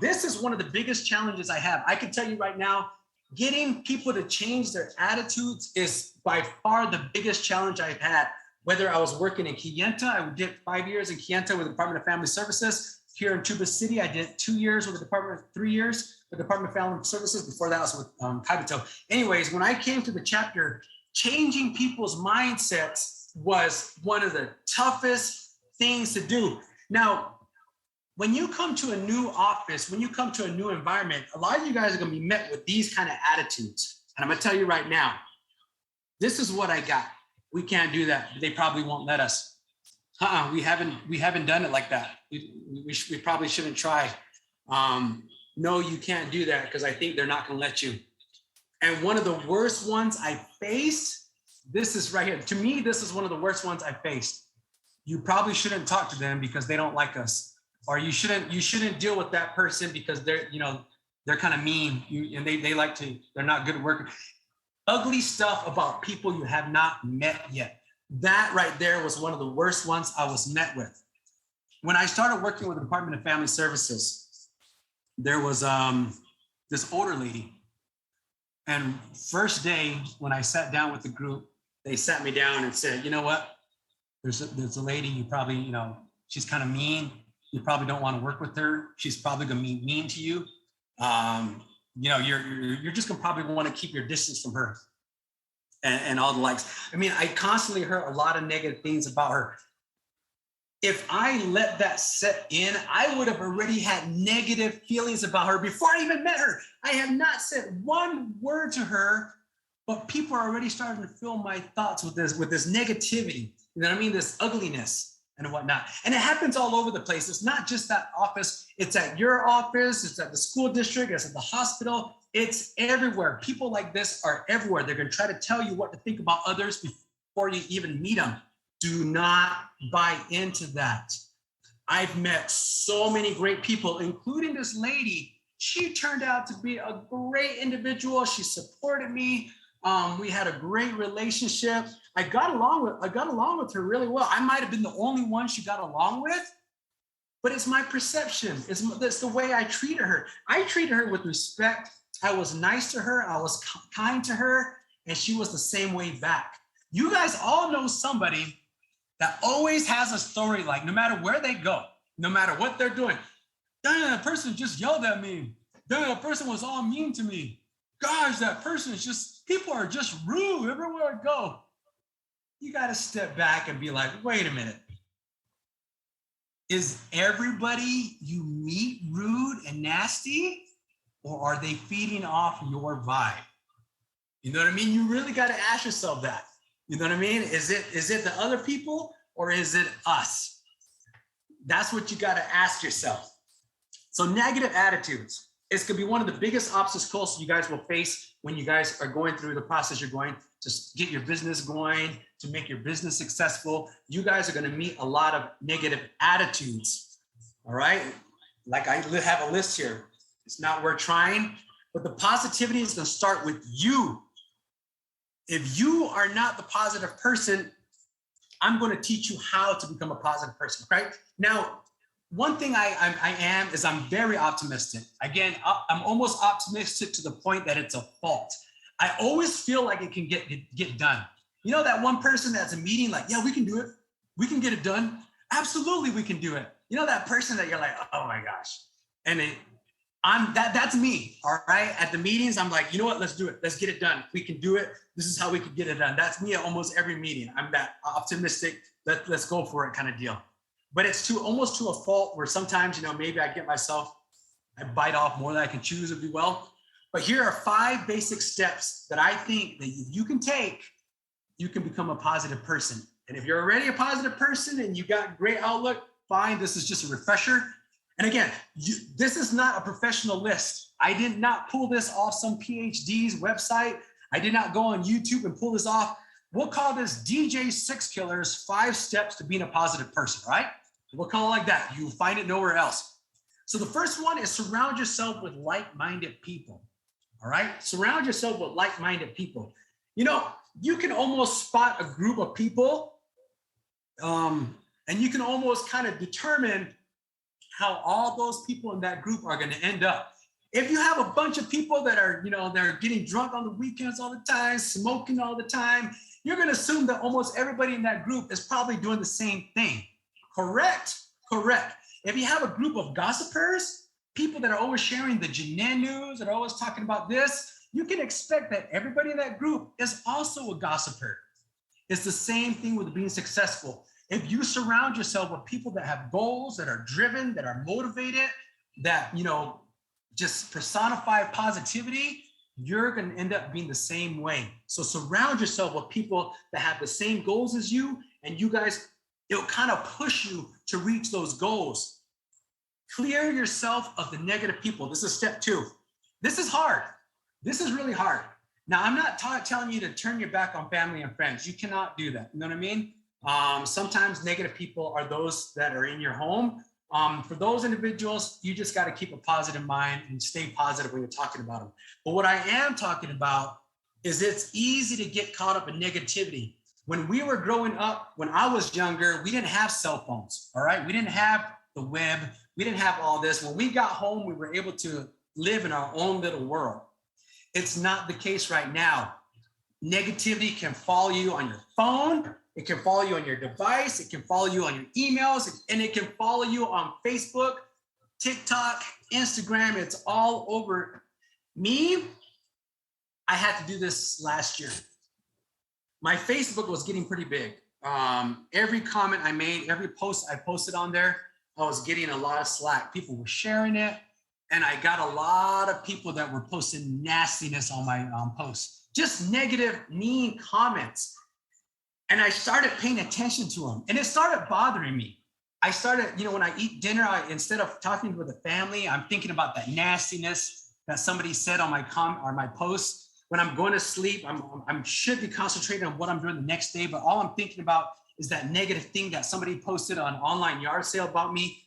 This is one of the biggest challenges I have. I can tell you right now, getting people to change their attitudes is by far the biggest challenge I've had. Whether I was working in Kayenta, I did 5 years in Kayenta with the Department of Family Services. Here in Tuba City, I did 2 years with the Department, 3 years with the Department of Family Services. Before that, I was with Kaibito. Anyways, when I came to the chapter, changing people's mindsets was one of the toughest things to do. Now, when you come to a new office, when you come to a new environment, a lot of you guys are going to be met with these kind of attitudes. And I'm going to tell you right now, this is what I got. We can't do that. They probably won't let us. We haven't done it like that. We probably shouldn't try. No, you can't do that because I think they're not going to let you. And one of the worst ones I faced This is right here. To me, this is one of the worst ones I faced. You probably shouldn't talk to them because they don't like us, or you shouldn't deal with that person because they're kind of mean, and they're not good at working. Ugly stuff about people you have not met yet. That right there was one of the worst ones I was met with. When I started working with the Department of Family Services, there was this older lady. And first day when I sat down with the group, they sat me down and said, you know what? There's a lady, you probably, she's kind of mean. You probably don't want to work with her. She's probably going to be mean to you. You're just going to probably want to keep your distance from her and all the likes. I mean, I constantly heard a lot of negative things about her. If I let that set in, I would have already had negative feelings about her before I even met her. I have not said one word to her, but people are already starting to fill my thoughts with this negativity. You know what I mean? This ugliness and whatnot. And it happens all over the place. It's not just that office. It's at your office. It's at the school district. It's at the hospital. It's everywhere. People like this are everywhere. They're going to try to tell you what to think about others before you even meet them. Do not buy into that. I've met so many great people, including this lady. She turned out to be a great individual. She supported me. We had a great relationship. I got along with her really well. I might have been the only one she got along with, but it's my perception. That's the way I treated her. I treated her with respect. I was nice to her. I was kind to her, and she was the same way back. You guys all know somebody that always has a story, like no matter where they go, no matter what they're doing. Dang, that person just yelled at me. Dang, that person was all mean to me. Gosh, that person is people are just rude everywhere I go. You got to step back and be like, wait a minute. Is everybody you meet rude and nasty, or are they feeding off your vibe? You know what I mean? You really got to ask yourself that. You know what I mean? Is it the other people, or is it us? That's what you got to ask yourself. So negative attitudes. It's going to be one of the biggest obstacles you guys will face when you guys are going through the process you're going to get your business going, to make your business successful. You guys are going to meet a lot of negative attitudes. All right? Like I have a list here. It's not worth trying, but the positivity is going to start with you. If you are not the positive person, I'm going to teach you how to become a positive person, right? Now, one thing I'm very optimistic. Again, I'm almost optimistic to the point that it's a fault. I always feel like it can get done. You know that one person that's a meeting, like, yeah, we can do it. We can get it done. Absolutely, we can do it. You know that person that you're like, oh my gosh. And that's me, all right? At the meetings, I'm like, you know what? Let's do it. Let's get it done. We can do it. This is how we can get it done. That's me at almost every meeting. I'm that optimistic. Let's go for it kind of deal. But it's almost to a fault where sometimes, maybe I bite off more than I can chew, if you will. But here are 5 basic steps that I think that you can take, you can become a positive person. And if you're already a positive person and you got great outlook, fine. This is just a refresher. And again, this is not a professional list. I did not pull this off some PhD's website. I did not go on YouTube and pull this off. We'll call this DJ Sixkiller's 5 steps to being a positive person, right? We'll call it like that. You'll find it nowhere else. So the first one is surround yourself with like-minded people, all right? Surround yourself with like-minded people. You can almost spot a group of people, and you can almost kind of determine how all those people in that group are going to end up. If you have a bunch of people that are, they're getting drunk on the weekends all the time, smoking all the time, you're going to assume that almost everybody in that group is probably doing the same thing. Correct? Correct. If you have a group of gossipers, people that are always sharing the Jeanette news, that are always talking about this, you can expect that everybody in that group is also a gossiper. It's the same thing with being successful. If you surround yourself with people that have goals, that are driven, that are motivated, that, just personify positivity, you're going to end up being the same way. So surround yourself with people that have the same goals as you, and you guys, it'll kind of push you to reach those goals. Clear yourself of the negative people. This is step 2. This is hard. This is really hard. Now, I'm not telling you to turn your back on family and friends. You cannot do that. You know what I mean? Sometimes negative people are those that are in your home. For those individuals, you just got to keep a positive mind and stay positive when you're talking about them. But what I am talking about is it's easy to get caught up in negativity. When we were growing up, when I was younger, we didn't have cell phones, all right? We didn't have the web. We didn't have all this. When we got home, we were able to live in our own little world. It's not the case right now. Negativity can follow you on your phone. It can follow you on your device. It can follow you on your emails, and it can follow you on Facebook, TikTok, Instagram. It's all over. Me, I had to do this last year. My Facebook was getting pretty big. Every comment I made, every post I posted on there, I was getting a lot of slack. People were sharing it. And I got a lot of people that were posting nastiness on my posts, just negative, mean comments. And I started paying attention to them, and it started bothering me. I started, when I eat dinner, instead of talking with the family, I'm thinking about that nastiness that somebody said on my post. When I'm going to sleep, I should be concentrating on what I'm doing the next day, but all I'm thinking about is that negative thing that somebody posted on online yard sale about me.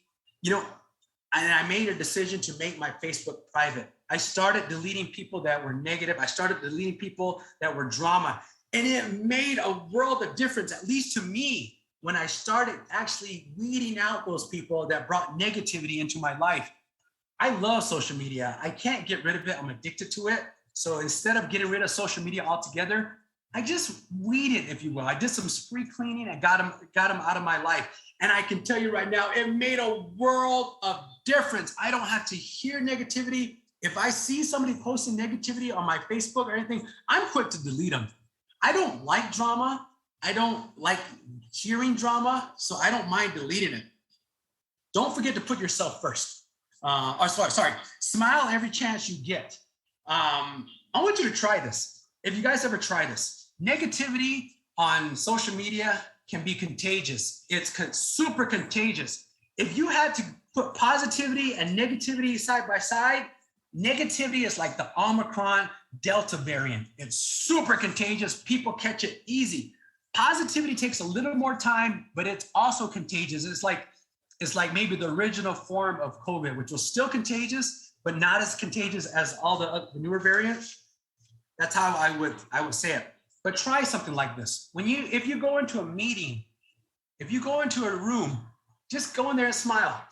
And I made a decision to make my Facebook private. I started deleting people that were negative. I started deleting people that were drama. And it made a world of difference, at least to me, when I started actually weeding out those people that brought negativity into my life. I love social media. I can't get rid of it. I'm addicted to it. So instead of getting rid of social media altogether, I just weeded, if you will. I did some spree cleaning. I got them out of my life. And I can tell you right now, it made a world of difference. I don't have to hear negativity. If I see somebody posting negativity on my Facebook or anything, I'm quick to delete them. I don't like drama. I don't like hearing drama, so I don't mind deleting it. Don't forget to put yourself first. Smile every chance you get. I want you to try this. If you guys ever try this, negativity on social media can be contagious. It's super contagious. If you had to put positivity and negativity side by side, negativity is like the Omicron Delta variant. It's super contagious. People catch it easy. Positivity takes a little more time, but it's also contagious. It's like maybe the original form of COVID, which was still contagious, but not as contagious as all the newer variants. That's how I would say it. But try something like this. If you go into a meeting, if you go into a room, just go in there and smile.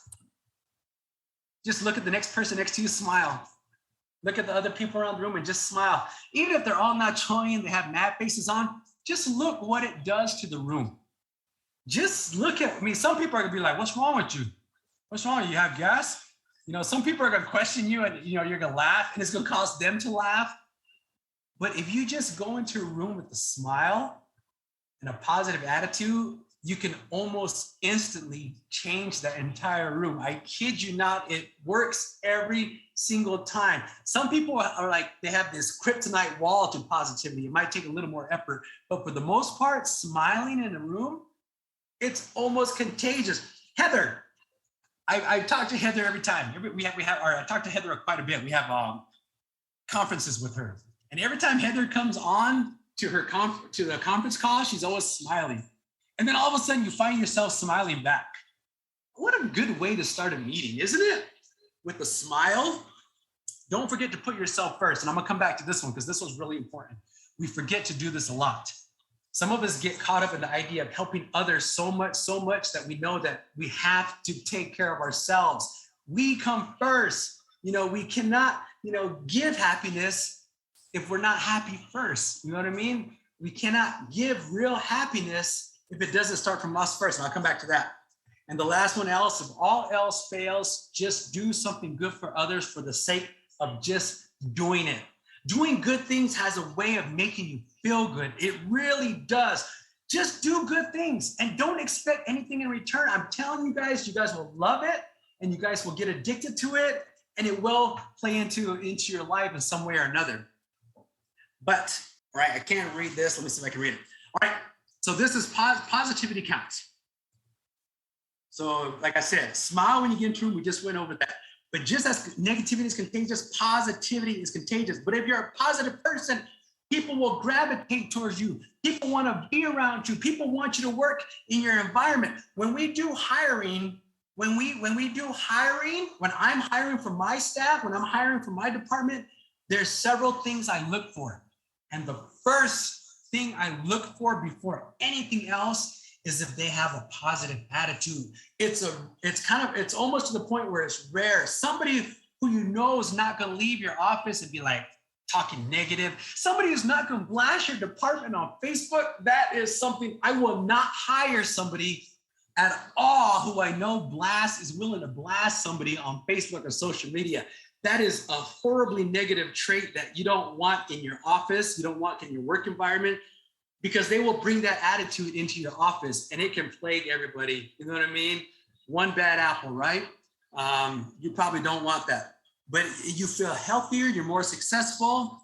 Just look at the next person next to you, smile. Look at the other people around the room and just smile. Even if they're all not showing, they have mad faces on, just look what it does to the room. Just look at me. Some people are gonna be like, what's wrong with you? What's wrong? You have gas? Some people are gonna question you and you're gonna laugh and it's gonna cause them to laugh. But if you just go into a room with a smile and a positive attitude, you can almost instantly change the entire room. I kid you not, it works every single time. Some people are like, they have this kryptonite wall to positivity. It might take a little more effort, but for the most part, smiling in a room, it's almost contagious. Heather, I talk to Heather every time. I talk to Heather quite a bit. We have conferences with her. And every time Heather comes on to the conference call, she's always smiling. And then all of a sudden you find yourself smiling back. What a good way to start a meeting, isn't it? With a smile. Don't forget to put yourself first. And I'm gonna come back to this one because this one's really important. We forget to do this a lot. Some of us get caught up in the idea of helping others so much that we know that we have to take care of ourselves. We come first. We cannot, give happiness if we're not happy first. You know what I mean? We cannot give real happiness if it doesn't start from us first. And I'll come back to that. And the last one else, if all else fails, just do something good for others for the sake of just doing it. Doing good things has a way of making you feel good. It really does. Just do good things and don't expect anything in return. I'm telling you guys will love it and you guys will get addicted to it and it will play into your life in some way or another. But, all right, I can't read this. Let me see if I can read it. All right, so this is positivity counts. So like I said, smile when you get into a room. We just went over that. But just as negativity is contagious, positivity is contagious. But if you're a positive person, People will gravitate towards you. People want to be around you. People want you to work in your environment. When we do hiring, when I'm hiring for my staff, when I'm hiring for my department, there's several things I look for. And the first thing I look for before anything else is if they have a positive attitude. It's almost to the point where it's rare. Somebody who you know is not going to leave your office and be like talking negative. Somebody who's not going to blast your department on Facebook. That is something I will not hire somebody at all who I know is willing to blast somebody on Facebook or social media. That is a horribly negative trait that you don't want in your office. You don't want in your work environment, because they will bring that attitude into your office and it can plague everybody. You know what I mean? One bad apple, right? You probably don't want that. But you feel healthier, you're more successful,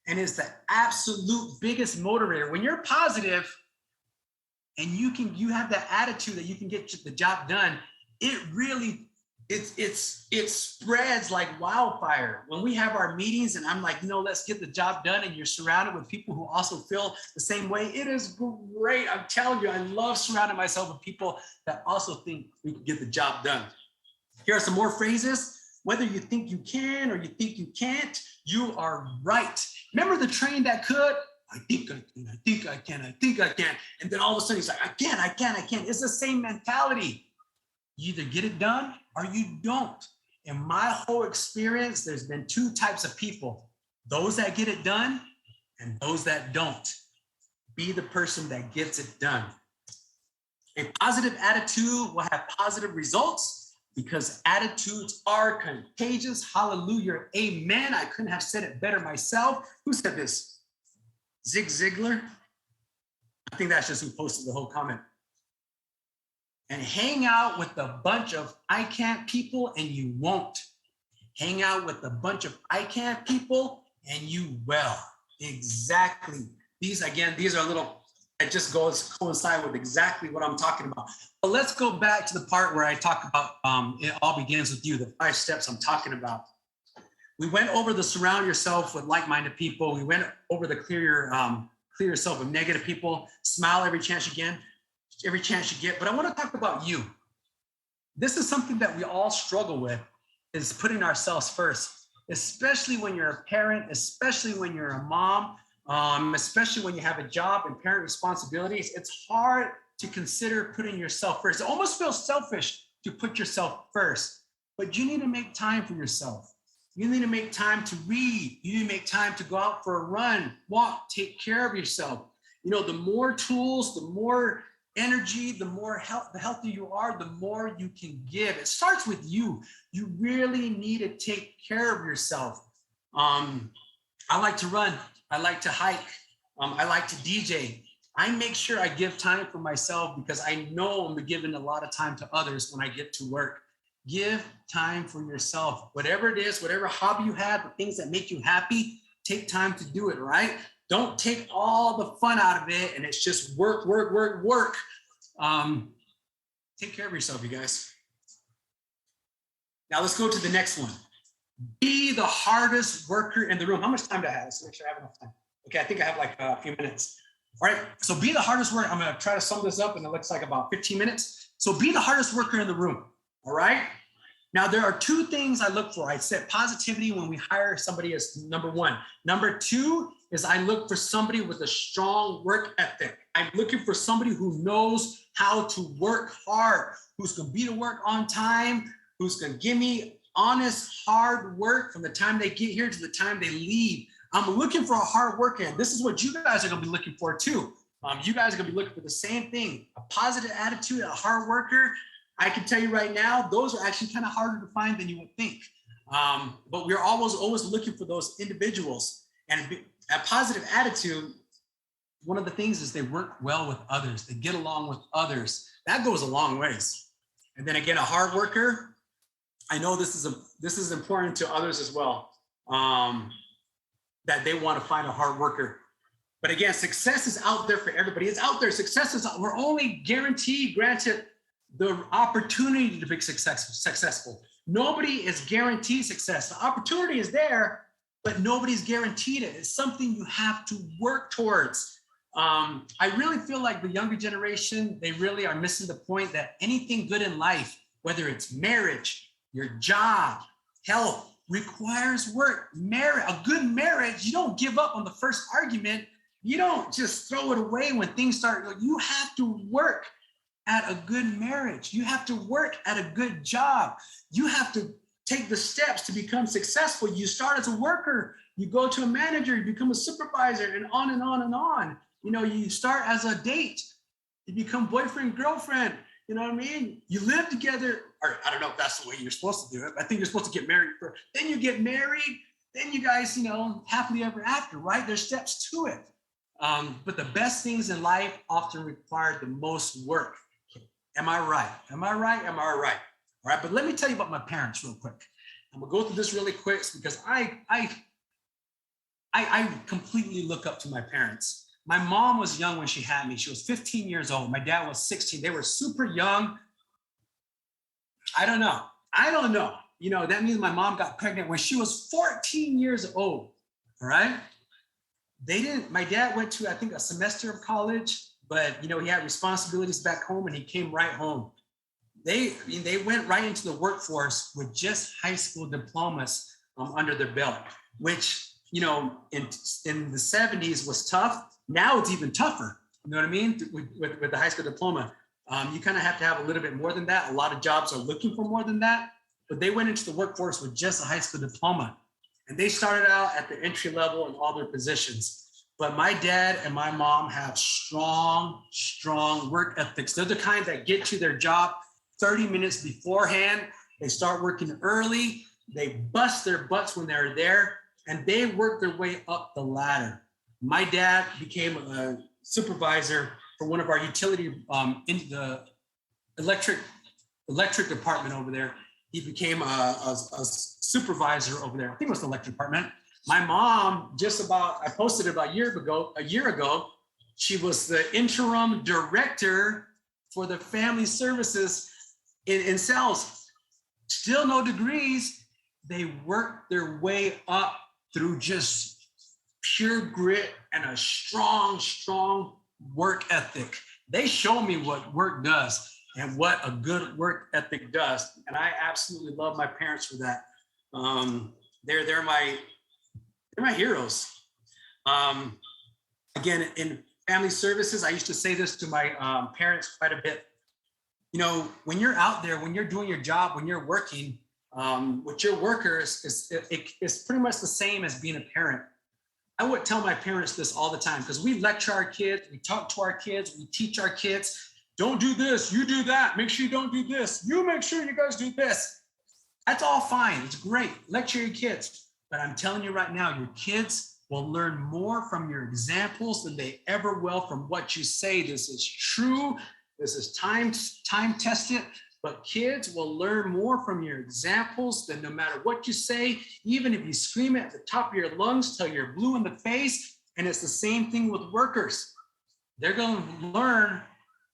and it's the absolute biggest motivator. When you're positive and you have that attitude that you can get the job done, it spreads like wildfire. When we have our meetings and I'm like, let's get the job done, and you're surrounded with people who also feel the same way, it is great. I'm telling you, I love surrounding myself with people that also think we can get the job done. Here are some more phrases. Whether you think you can or you think you can't, you are right. Remember the train that could? I think I can, I think I can, I think I can. And then all of a sudden he's like, I can. It's the same mentality. You either get it done or you don't. In my whole experience, there's been two types of people: those that get it done and those that don't. Be the person that gets it done. A positive attitude will have positive results, because attitudes are contagious. Hallelujah. Amen. I couldn't have said it better myself. Who said this? Zig Ziglar? I think that's just who posted the whole comment. And hang out with a bunch of I can't people and you won't. Hang out with a bunch of I can't people and you will. Exactly. These are little, it just coincide with exactly what I'm talking about. But let's go back to the part where I talk about it all begins with you, the 5 steps I'm talking about. We went over the surround yourself with like-minded people. We went over the clear yourself with negative people. Smile every chance you get. But I want to talk about you. This is something that we all struggle with, is putting ourselves first, especially when you're a parent, especially when you're a mom, especially when you have a job and parent responsibilities. It's hard to consider putting yourself first. It almost feels selfish to put yourself first, but you need to make time for yourself. You need to make time to read. You need to make time to go out for a run, walk, take care of yourself. The more tools, the more energy, the healthier you are, the more you can give. It starts with you. You really need to take care of yourself. I like to run. I like to hike. I like to DJ. I make sure I give time for myself, because I know I'm giving a lot of time to others when I get to work. Give time for yourself. Whatever it is, whatever hobby you have, the things that make you happy, take time to do it, right? Don't take all the fun out of it and it's just work. Take care of yourself, you guys. Now let's go to the next one. Be the hardest worker in the room. How much time do I have? Let's make sure I have enough time. Okay, I think I have like a few minutes. All right, so be the hardest worker. I'm gonna try to sum this up, and it looks like about 15 minutes. So be the hardest worker in the room, all right? Now, there are 2 things I look for. I said positivity when we hire somebody as number 1. Number 2 is I look for somebody with a strong work ethic. I'm looking for somebody who knows how to work hard, who's gonna be to work on time, who's gonna give me honest, hard work from the time they get here to the time they leave. I'm looking for a hard worker. And this is what you guys are gonna be looking for too. You guys are gonna be looking for the same thing, a positive attitude, a hard worker. I can tell you right now, those are actually kind of harder to find than you would think. But we're always looking for those individuals. And a positive attitude, one of the things is they work well with others. They get along with others. That goes a long ways. And then again, a hard worker, I know this is important to others as well, that they want to find a hard worker. But again, success is out there for everybody. It's out there. Success is, we're only granted the opportunity to be successful. Nobody is guaranteed success. The opportunity is there, but nobody's guaranteed it. It's something you have to work towards. I really feel like the younger generation, they really are missing the point that anything good in life, whether it's marriage, your job, health, requires work. A good marriage, you don't give up on the first argument. You don't just throw it away when things start. You have to work at a good marriage. You have to work at a good job. You have to take the steps to become successful. You start as a worker, you go to a manager, you become a supervisor, and on and on and on. You know, you start as a date, you become boyfriend, girlfriend. You know what I mean? You live together, or I don't know if that's the way you're supposed to do it. I think you're supposed to get married first. Then you get married, then you guys, you know, happily ever after, right? There's steps to it. But the best things in life often require the most work. Am I right? Am I right? Am I right? All right, but let me tell you about my parents real quick. I'm gonna go through this really quick because I completely look up to my parents. My mom was young when she had me. She was 15 years old. My dad was 16. They were super young. I don't know. You know, that means my mom got pregnant when she was 14 years old. All right. My dad went to, I think, a semester of college, but, you know, he had responsibilities back home and he came right home. They went right into the workforce with just high school diplomas under their belt, which, you know, in the 70s was tough. Now it's even tougher. You know what I mean? With the high school diploma, you kind of have to have a little bit more than that. A lot of jobs are looking for more than that, but they went into the workforce with just a high school diploma. And they started out at the entry level in all their positions. But my dad and my mom have strong work ethics. They're the kind that get to their job 30 minutes beforehand. They start working early. They bust their butts when they're there, and they work their way up the ladder. My dad became a supervisor for one of our utility in the electric department over there. He became a supervisor over there. I think it was the electric department. My mom, I posted about a year ago, she was the interim director for the family services in sales. Still no degrees. They worked their way up through just pure grit and a strong work ethic. They show me what work does and what a good work ethic does. And I absolutely love my parents for that. They're my heroes. Again, in family services, I used to say this to my parents quite a bit. You know, when you're out there, when you're doing your job, when you're working with your workers, it's pretty much the same as being a parent. I would tell my parents this all the time because we lecture our kids, we talk to our kids, we teach our kids, don't do this, you do that, make sure you don't do this, you make sure you guys do this. That's all fine, it's great, lecture your kids. But I'm telling you right now, your kids will learn more from your examples than they ever will from what you say. This is true, this is time tested. But kids will learn more from your examples than no matter what you say, even if you scream at the top of your lungs till you're blue in the face. And it's the same thing with workers. They're going to learn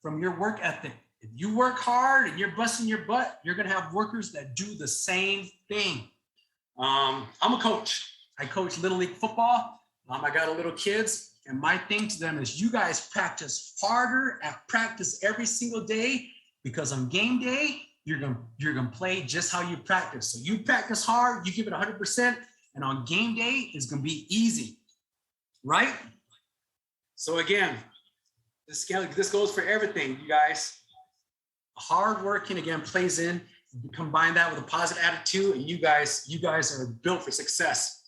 from your work ethic. If you work hard and you're busting your butt, you're going to have workers that do the same thing. I'm a coach. I coach Little League football. I got a little kids. And my thing to them is you guys practice harder at practice every single day. Because on game day, you're gonna play just how you practice. So you practice hard, you give it 100%, and on game day, it's gonna be easy, right? So again, this goes for everything, you guys. Hard working again plays in. You combine that with a positive attitude, and you guys are built for success.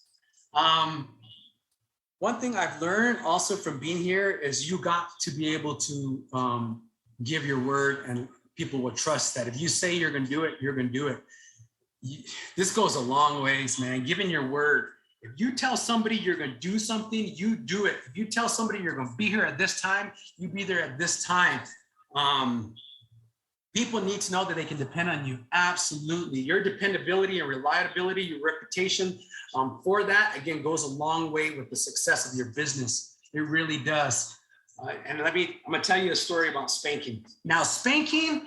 One thing I've learned also from being here is you got to be able to give your word, and people will trust that if you say you're going to do it, you're going to do it. This goes a long ways, man. Giving your word. If you tell somebody you're going to do something, you do it. If you tell somebody you're going to be here at this time, you be there at this time. People need to know that they can depend on you. Absolutely. Your dependability and reliability, your reputation for that, again, goes a long way with the success of your business. It really does. And I'm going to tell you a story about spanking. Now, spanking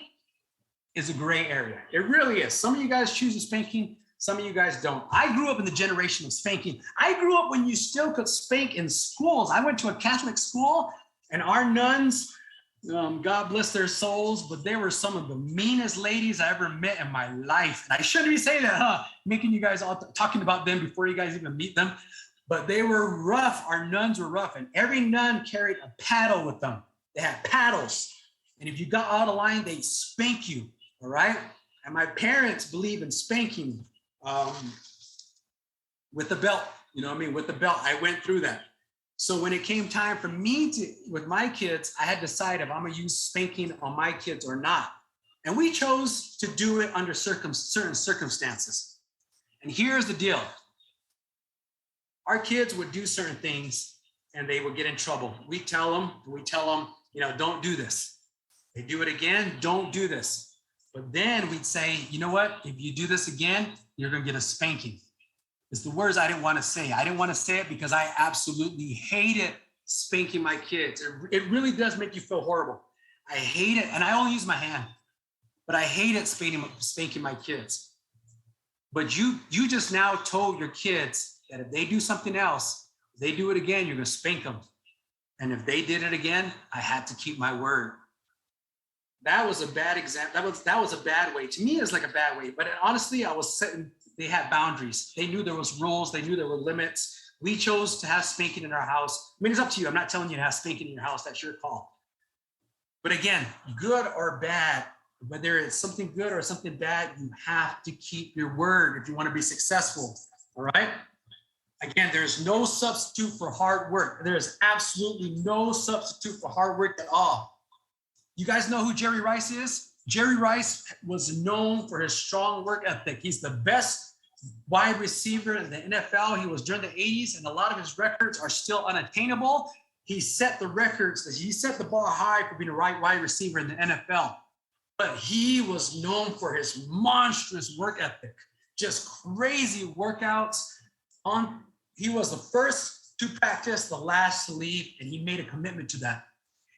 is a gray area. It really is. Some of you guys choose spanking. Some of you guys don't. I grew up in the generation of spanking. I grew up when you still could spank in schools. I went to a Catholic school, and our nuns, God bless their souls, but they were some of the meanest ladies I ever met in my life. And I shouldn't be saying that, huh? Making you guys all talking about them before you guys even meet them. But they were rough. Our nuns were rough. And every nun carried a paddle with them. They had paddles. And if you got out of line, they'd spank you, all right? And my parents believe in spanking with the belt. You know what I mean? With the belt. I went through that. So when it came time for me to, with my kids, I had to decide if I'm gonna use spanking on my kids or not. And we chose to do it under certain circumstances. And here's the deal. Our kids would do certain things and they would get in trouble. We tell them, you know, don't do this. They do it again, don't do this. But then we'd say, you know what? If you do this again, you're gonna get a spanking. It's the words I didn't want to say. I didn't want to say it because I absolutely hated spanking my kids. It really does make you feel horrible. I hate it, and I only use my hand, but I hated spanking my kids. But you just now told your kids that if they do something else, if they do it again, you're gonna spank them. And if they did it again, I had to keep my word. That was a bad example. That was a bad way. To me, it's like a bad way. But honestly, I was setting. They had boundaries. They knew there was rules. They knew there were limits. We chose to have spanking in our house. I mean, it's up to you. I'm not telling you to have spanking in your house. That's your call. But again, good or bad, whether it's something good or something bad, you have to keep your word if you want to be successful. All right? Again, there's no substitute for hard work. There is absolutely no substitute for hard work at all. You guys know who Jerry Rice is? Jerry Rice was known for his strong work ethic. He's the best wide receiver in the NFL. He was during the 80s, and a lot of his records are still unattainable. He set the records. He set the bar high for being a right wide receiver in the NFL. But he was known for his monstrous work ethic, just crazy workouts. He was the first to practice, the last to leave, and he made a commitment to that.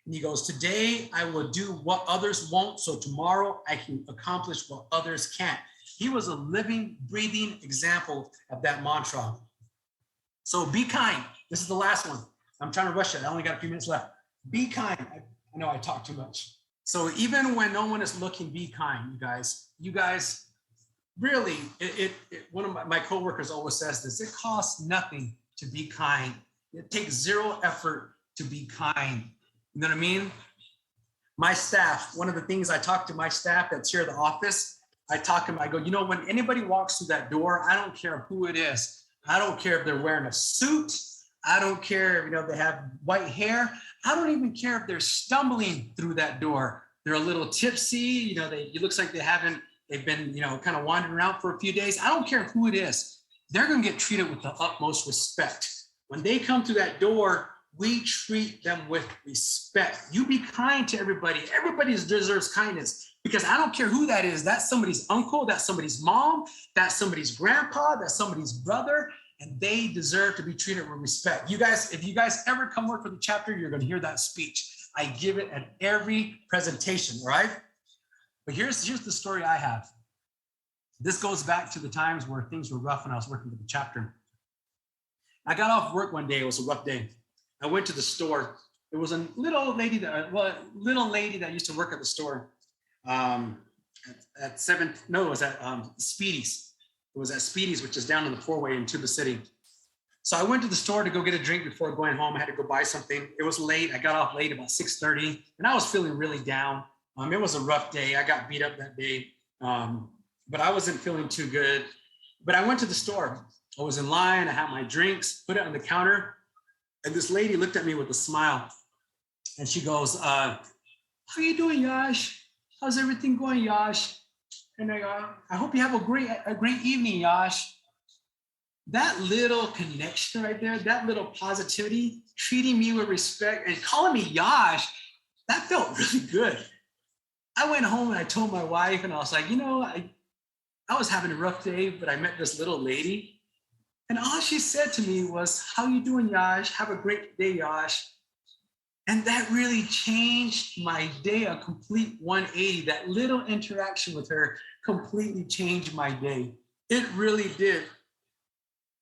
And he goes, today I will do what others won't, so tomorrow I can accomplish what others can't. He was a living, breathing example of that mantra. So be kind. This is the last one. I'm trying to rush it. I only got a few minutes left. Be kind. I know I talk too much. So even when no one is looking, be kind, you guys. You guys, really, one of my coworkers always says this, it costs nothing to be kind. It takes zero effort to be kind. You know what I mean? My staff, one of the things I talk to my staff that's here at the office, I talk to them, I go, you know, when anybody walks through that door, I don't care who it is. I don't care if they're wearing a suit. I don't care if, you know, they have white hair. I don't even care if they're stumbling through that door. They're a little tipsy, you know, it looks like they've been, you know, kind of wandering around for a few days. I don't care who it is. They're going to get treated with the utmost respect. When they come through that door, we treat them with respect. You be kind to everybody. Everybody deserves kindness because I don't care who that is. That's somebody's uncle, that's somebody's mom, that's somebody's grandpa, that's somebody's brother, and they deserve to be treated with respect. You guys, if you guys ever come work for the chapter, you're going to hear that speech. I give it at every presentation, right? But here's the story I have. This goes back to the times where things were rough when I was working for the chapter. I got off work one day. It was a rough day. I went to the store. There was a little lady that used to work at the store at Speedy's. It was at Speedy's, which is down in the four-way in Tuba City. So I went to the store to go get a drink before going home. I had to go buy something. It was late. I got off late, about 6:30, and I was feeling really down. It was a rough day. I got beat up that day, but I wasn't feeling too good. But I went to the store. I was in line. I had my drinks, put it on the counter. And this lady looked at me with a smile, and she goes, how you doing, Yash? How's everything going, Yash? And I go, I hope you have a great evening, Yash. That little connection right there, that little positivity, treating me with respect and calling me Yash, that felt really good. I went home and I told my wife, and I was like, you know, I was having a rough day, but I met this little lady. And all she said to me was, how you doing, Yash? Have a great day, Yash. And that really changed my day, a complete 180. That little interaction with her completely changed my day. It really did.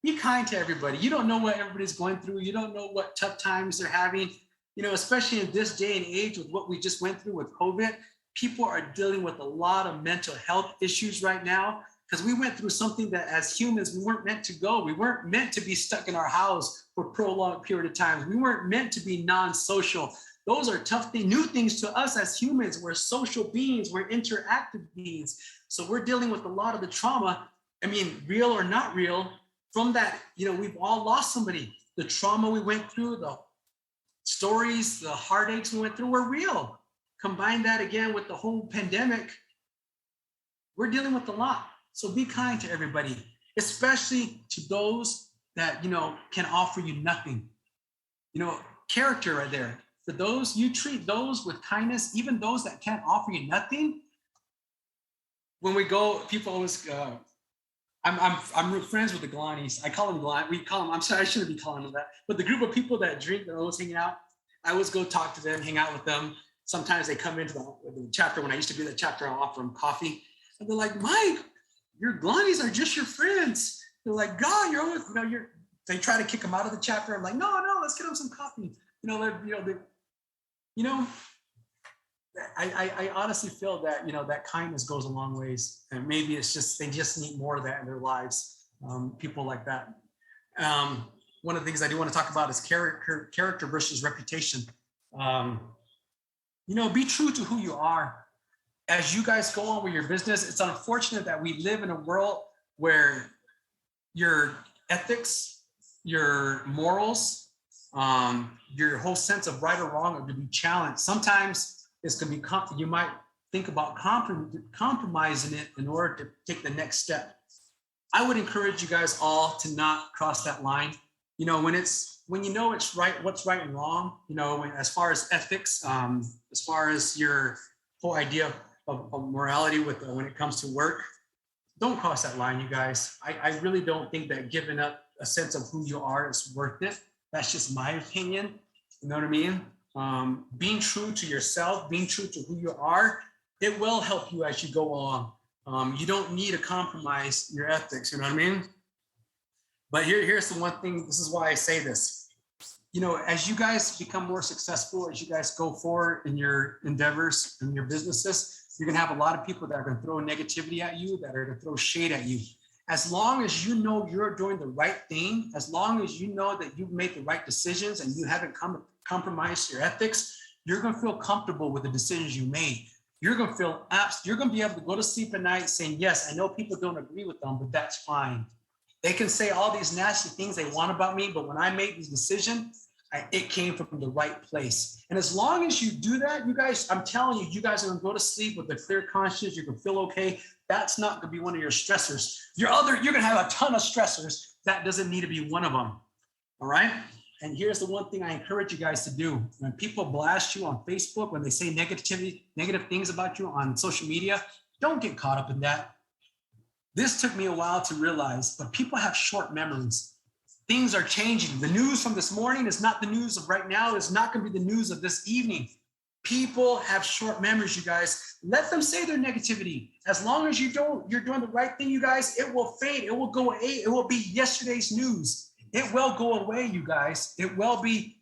Be kind to everybody. You don't know what everybody's going through. You don't know what tough times they're having. Especially in this day and age with what we just went through with COVID, people are dealing with a lot of mental health issues right now because we went through something that as humans, we weren't meant to go. We weren't meant to be stuck in our house for a prolonged period of time. We weren't meant to be non-social. Those are tough things, new things to us as humans. We're social beings, we're interactive beings. So we're dealing with a lot of the trauma. I mean, real or not real, from that, we've all lost somebody. The trauma we went through, the stories, the heartaches we went through were real. Combine that again with the whole pandemic, we're dealing with a lot. So be kind to everybody, especially to those that, can offer you nothing. Character right there. For those, you treat those with kindness, even those that can't offer you nothing. When we go, people always, I'm friends with the Galanis. I call them Galani. We call them, I'm sorry, I shouldn't be calling them that. But the group of people that drink, they're always hanging out. I always go talk to them, hang out with them. Sometimes they come into the chapter. When I used to be the chapter, I'll offer them coffee. And they're like, Mike, your Galanis are just your friends. They're like, God, you're always, they try to kick them out of the chapter. I'm like, no, let's get them some coffee. I honestly feel that, that kindness goes a long ways, and maybe it's just, they just need more of that in their lives. People like that. One of the things I do want to talk about is character versus reputation. Be true to who you are. As you guys go on with your business, it's unfortunate that we live in a world where your ethics, your morals, your whole sense of right or wrong are going to be challenged. Sometimes it's going to be, you might think about compromising it in order to take the next step. I would encourage you guys all to not cross that line. When you know it's right, what's right and wrong, as far as ethics, as far as your whole idea of morality when it comes to work, don't cross that line, you guys. I really don't think that giving up a sense of who you are is worth it. That's just my opinion. You know what I mean? Being true to yourself, being true to who you are, it will help you as you go along. You don't need to compromise your ethics, you know what I mean? But here's the one thing, this is why I say this. As you guys become more successful, as you guys go forward in your endeavors and your businesses, you're gonna have a lot of people that are gonna throw negativity at you, that are gonna throw shade at you. As long as you know you're doing the right thing, as long as you know that you've made the right decisions and you haven't compromised your ethics, you're gonna feel comfortable with the decisions you made. You're gonna feel you're gonna be able to go to sleep at night saying, yes, I know people don't agree with them, but that's fine. They can say all these nasty things they want about me, but when I made this decision, it came from the right place. And as long as you do that, you guys, I'm telling you, you guys are gonna go to sleep with a clear conscience. You're gonna feel okay. That's not gonna be one of your stressors. You're gonna have a ton of stressors. That doesn't need to be one of them, all right? And here's the one thing I encourage you guys to do. When people blast you on Facebook, when they say negative things about you on social media, don't get caught up in that. This took me a while to realize, but people have short memories. Things are changing. The news from this morning is not the news of right now. It's not going to be the news of this evening. People have short memories, you guys. Let them say their negativity. As long as you're doing the right thing, you guys, it will fade. It will go away. It will be yesterday's news. It will go away, you guys. It will be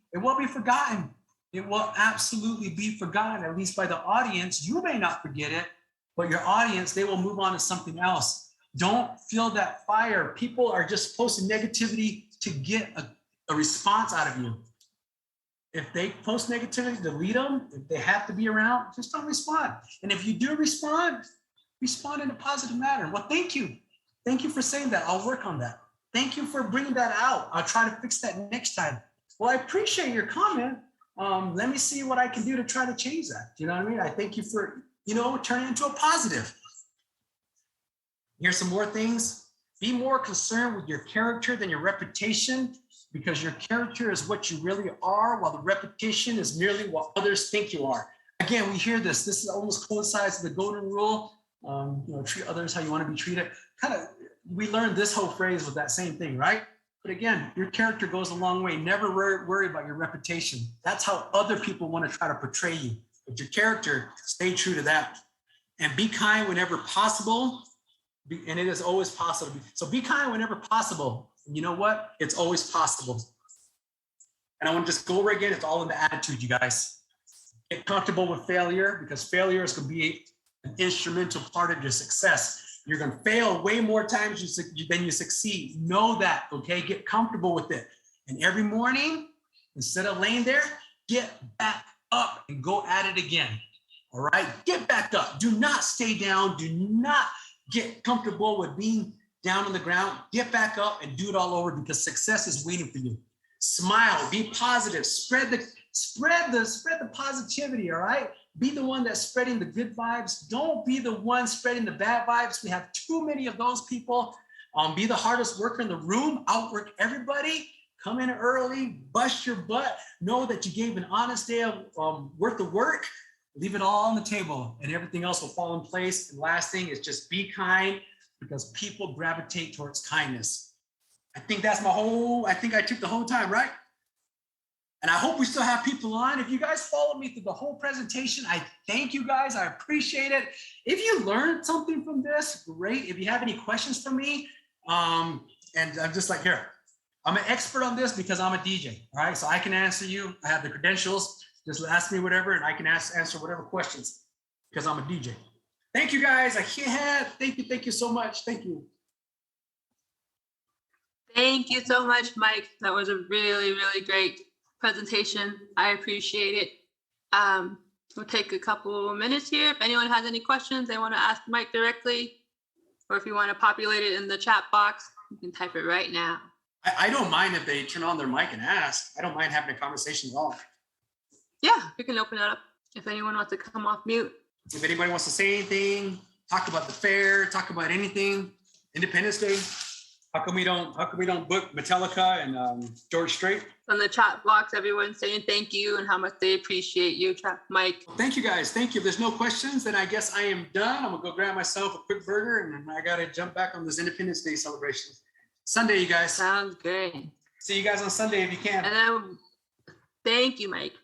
forgotten. It will absolutely be forgotten, at least by the audience. You may not forget it, but your audience, they will move on to something else. Don't feel that fire. People are just posting negativity to get a response out of you. If they post negativity, delete them. If they have to be around, just don't respond. And if you do respond in a positive manner. Well, thank you. Thank you for saying that. I'll work on that. Thank you for bringing that out. I'll try to fix that next time. Well, I appreciate your comment. Let me see what I can do to try to change that. You know what I mean? I thank you for, turning it into a positive. Here's some more things. Be more concerned with your character than your reputation, because your character is what you really are, while the reputation is merely what others think you are. Again, we hear this. This is almost coincides with the golden rule. Treat others how you want to be treated. We learned this whole phrase with that same thing, right? But again, your character goes a long way. Never worry about your reputation. That's how other people want to try to portray you. But your character, stay true to that. And be kind whenever possible. And it is always possible. So be kind whenever possible. And you know what? It's always possible. And I want to just go over again. It's all in the attitude, you guys. Get comfortable with failure, because failure is going to be an instrumental part of your success. You're going to fail way more times than you succeed. Know that, okay? Get comfortable with it. And every morning, instead of laying there, get back up and go at it again. All right? Get back up. Do not stay down. Do not get comfortable with being down on the ground. Get back up and do it all over, because success is waiting for you. Smile, be positive, spread the positivity, all right? Be the one that's spreading the good vibes. Don't be the one spreading the bad vibes. We have too many of those people. Be the hardest worker in the room, outwork everybody. Come in early, bust your butt. Know that you gave an honest day of worth of work. Leave it all on the table and everything else will fall in place. And last thing is just be kind, because people gravitate towards kindness. I think I think I took the whole time, right? And I hope we still have people on. If you guys followed me through the whole presentation, I thank you guys. I appreciate it. If you learned something from this, great. If you have any questions for me, and I'm just like, here, I'm an expert on this because I'm a DJ, all right? So I can answer you. I have the credentials. Just ask me whatever, and I can answer whatever questions because I'm a DJ. Thank you, guys. Thank you so much. Thank you. Thank you so much, Mike. That was a really, really great presentation. I appreciate it. We'll take a couple of minutes here. If anyone has any questions they want to ask Mike directly, or if you want to populate it in the chat box, you can type it right now. I don't mind if they turn on their mic and ask. I don't mind having a conversation at all. Yeah, we can open it up if anyone wants to come off mute. If anybody wants to say anything, talk about the fair, talk about anything, Independence Day. How come we don't book Metallica and George Strait? On the chat box, everyone's saying thank you and how much they appreciate you, Mike. Thank you, guys. Thank you. If there's no questions, then I guess I am done. I'm gonna go grab myself a quick burger, and then I gotta jump back on this Independence Day celebration. Sunday, you guys. Sounds great. See you guys on Sunday if you can. And then, thank you, Mike.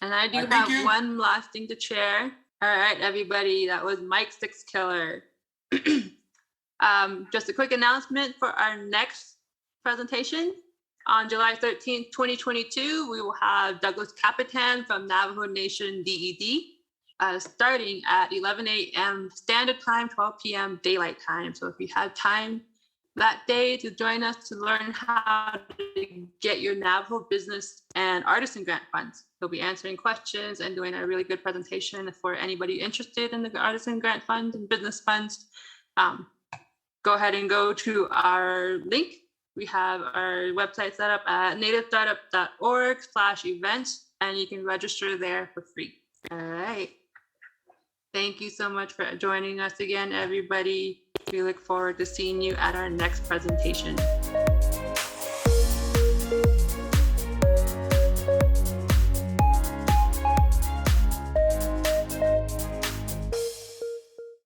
And I do have one last thing to share. All right, everybody, that was Mike Sixkiller. Just a quick announcement for our next presentation. On July 13th, 2022, we will have Douglas Capitan from Navajo Nation DED, starting at 11 a.m. Standard Time, 12 p.m. Daylight Time. So if you have time that day to join us to learn how to get your Navajo business and artisan grant funds. He'll be answering questions and doing a really good presentation for anybody interested in the artisan grant fund and business funds. Go ahead and go to our link. We have our website set up at nativestartup.org/events, and you can register there for free. All right. Thank you so much for joining us again, everybody. We look forward to seeing you at our next presentation.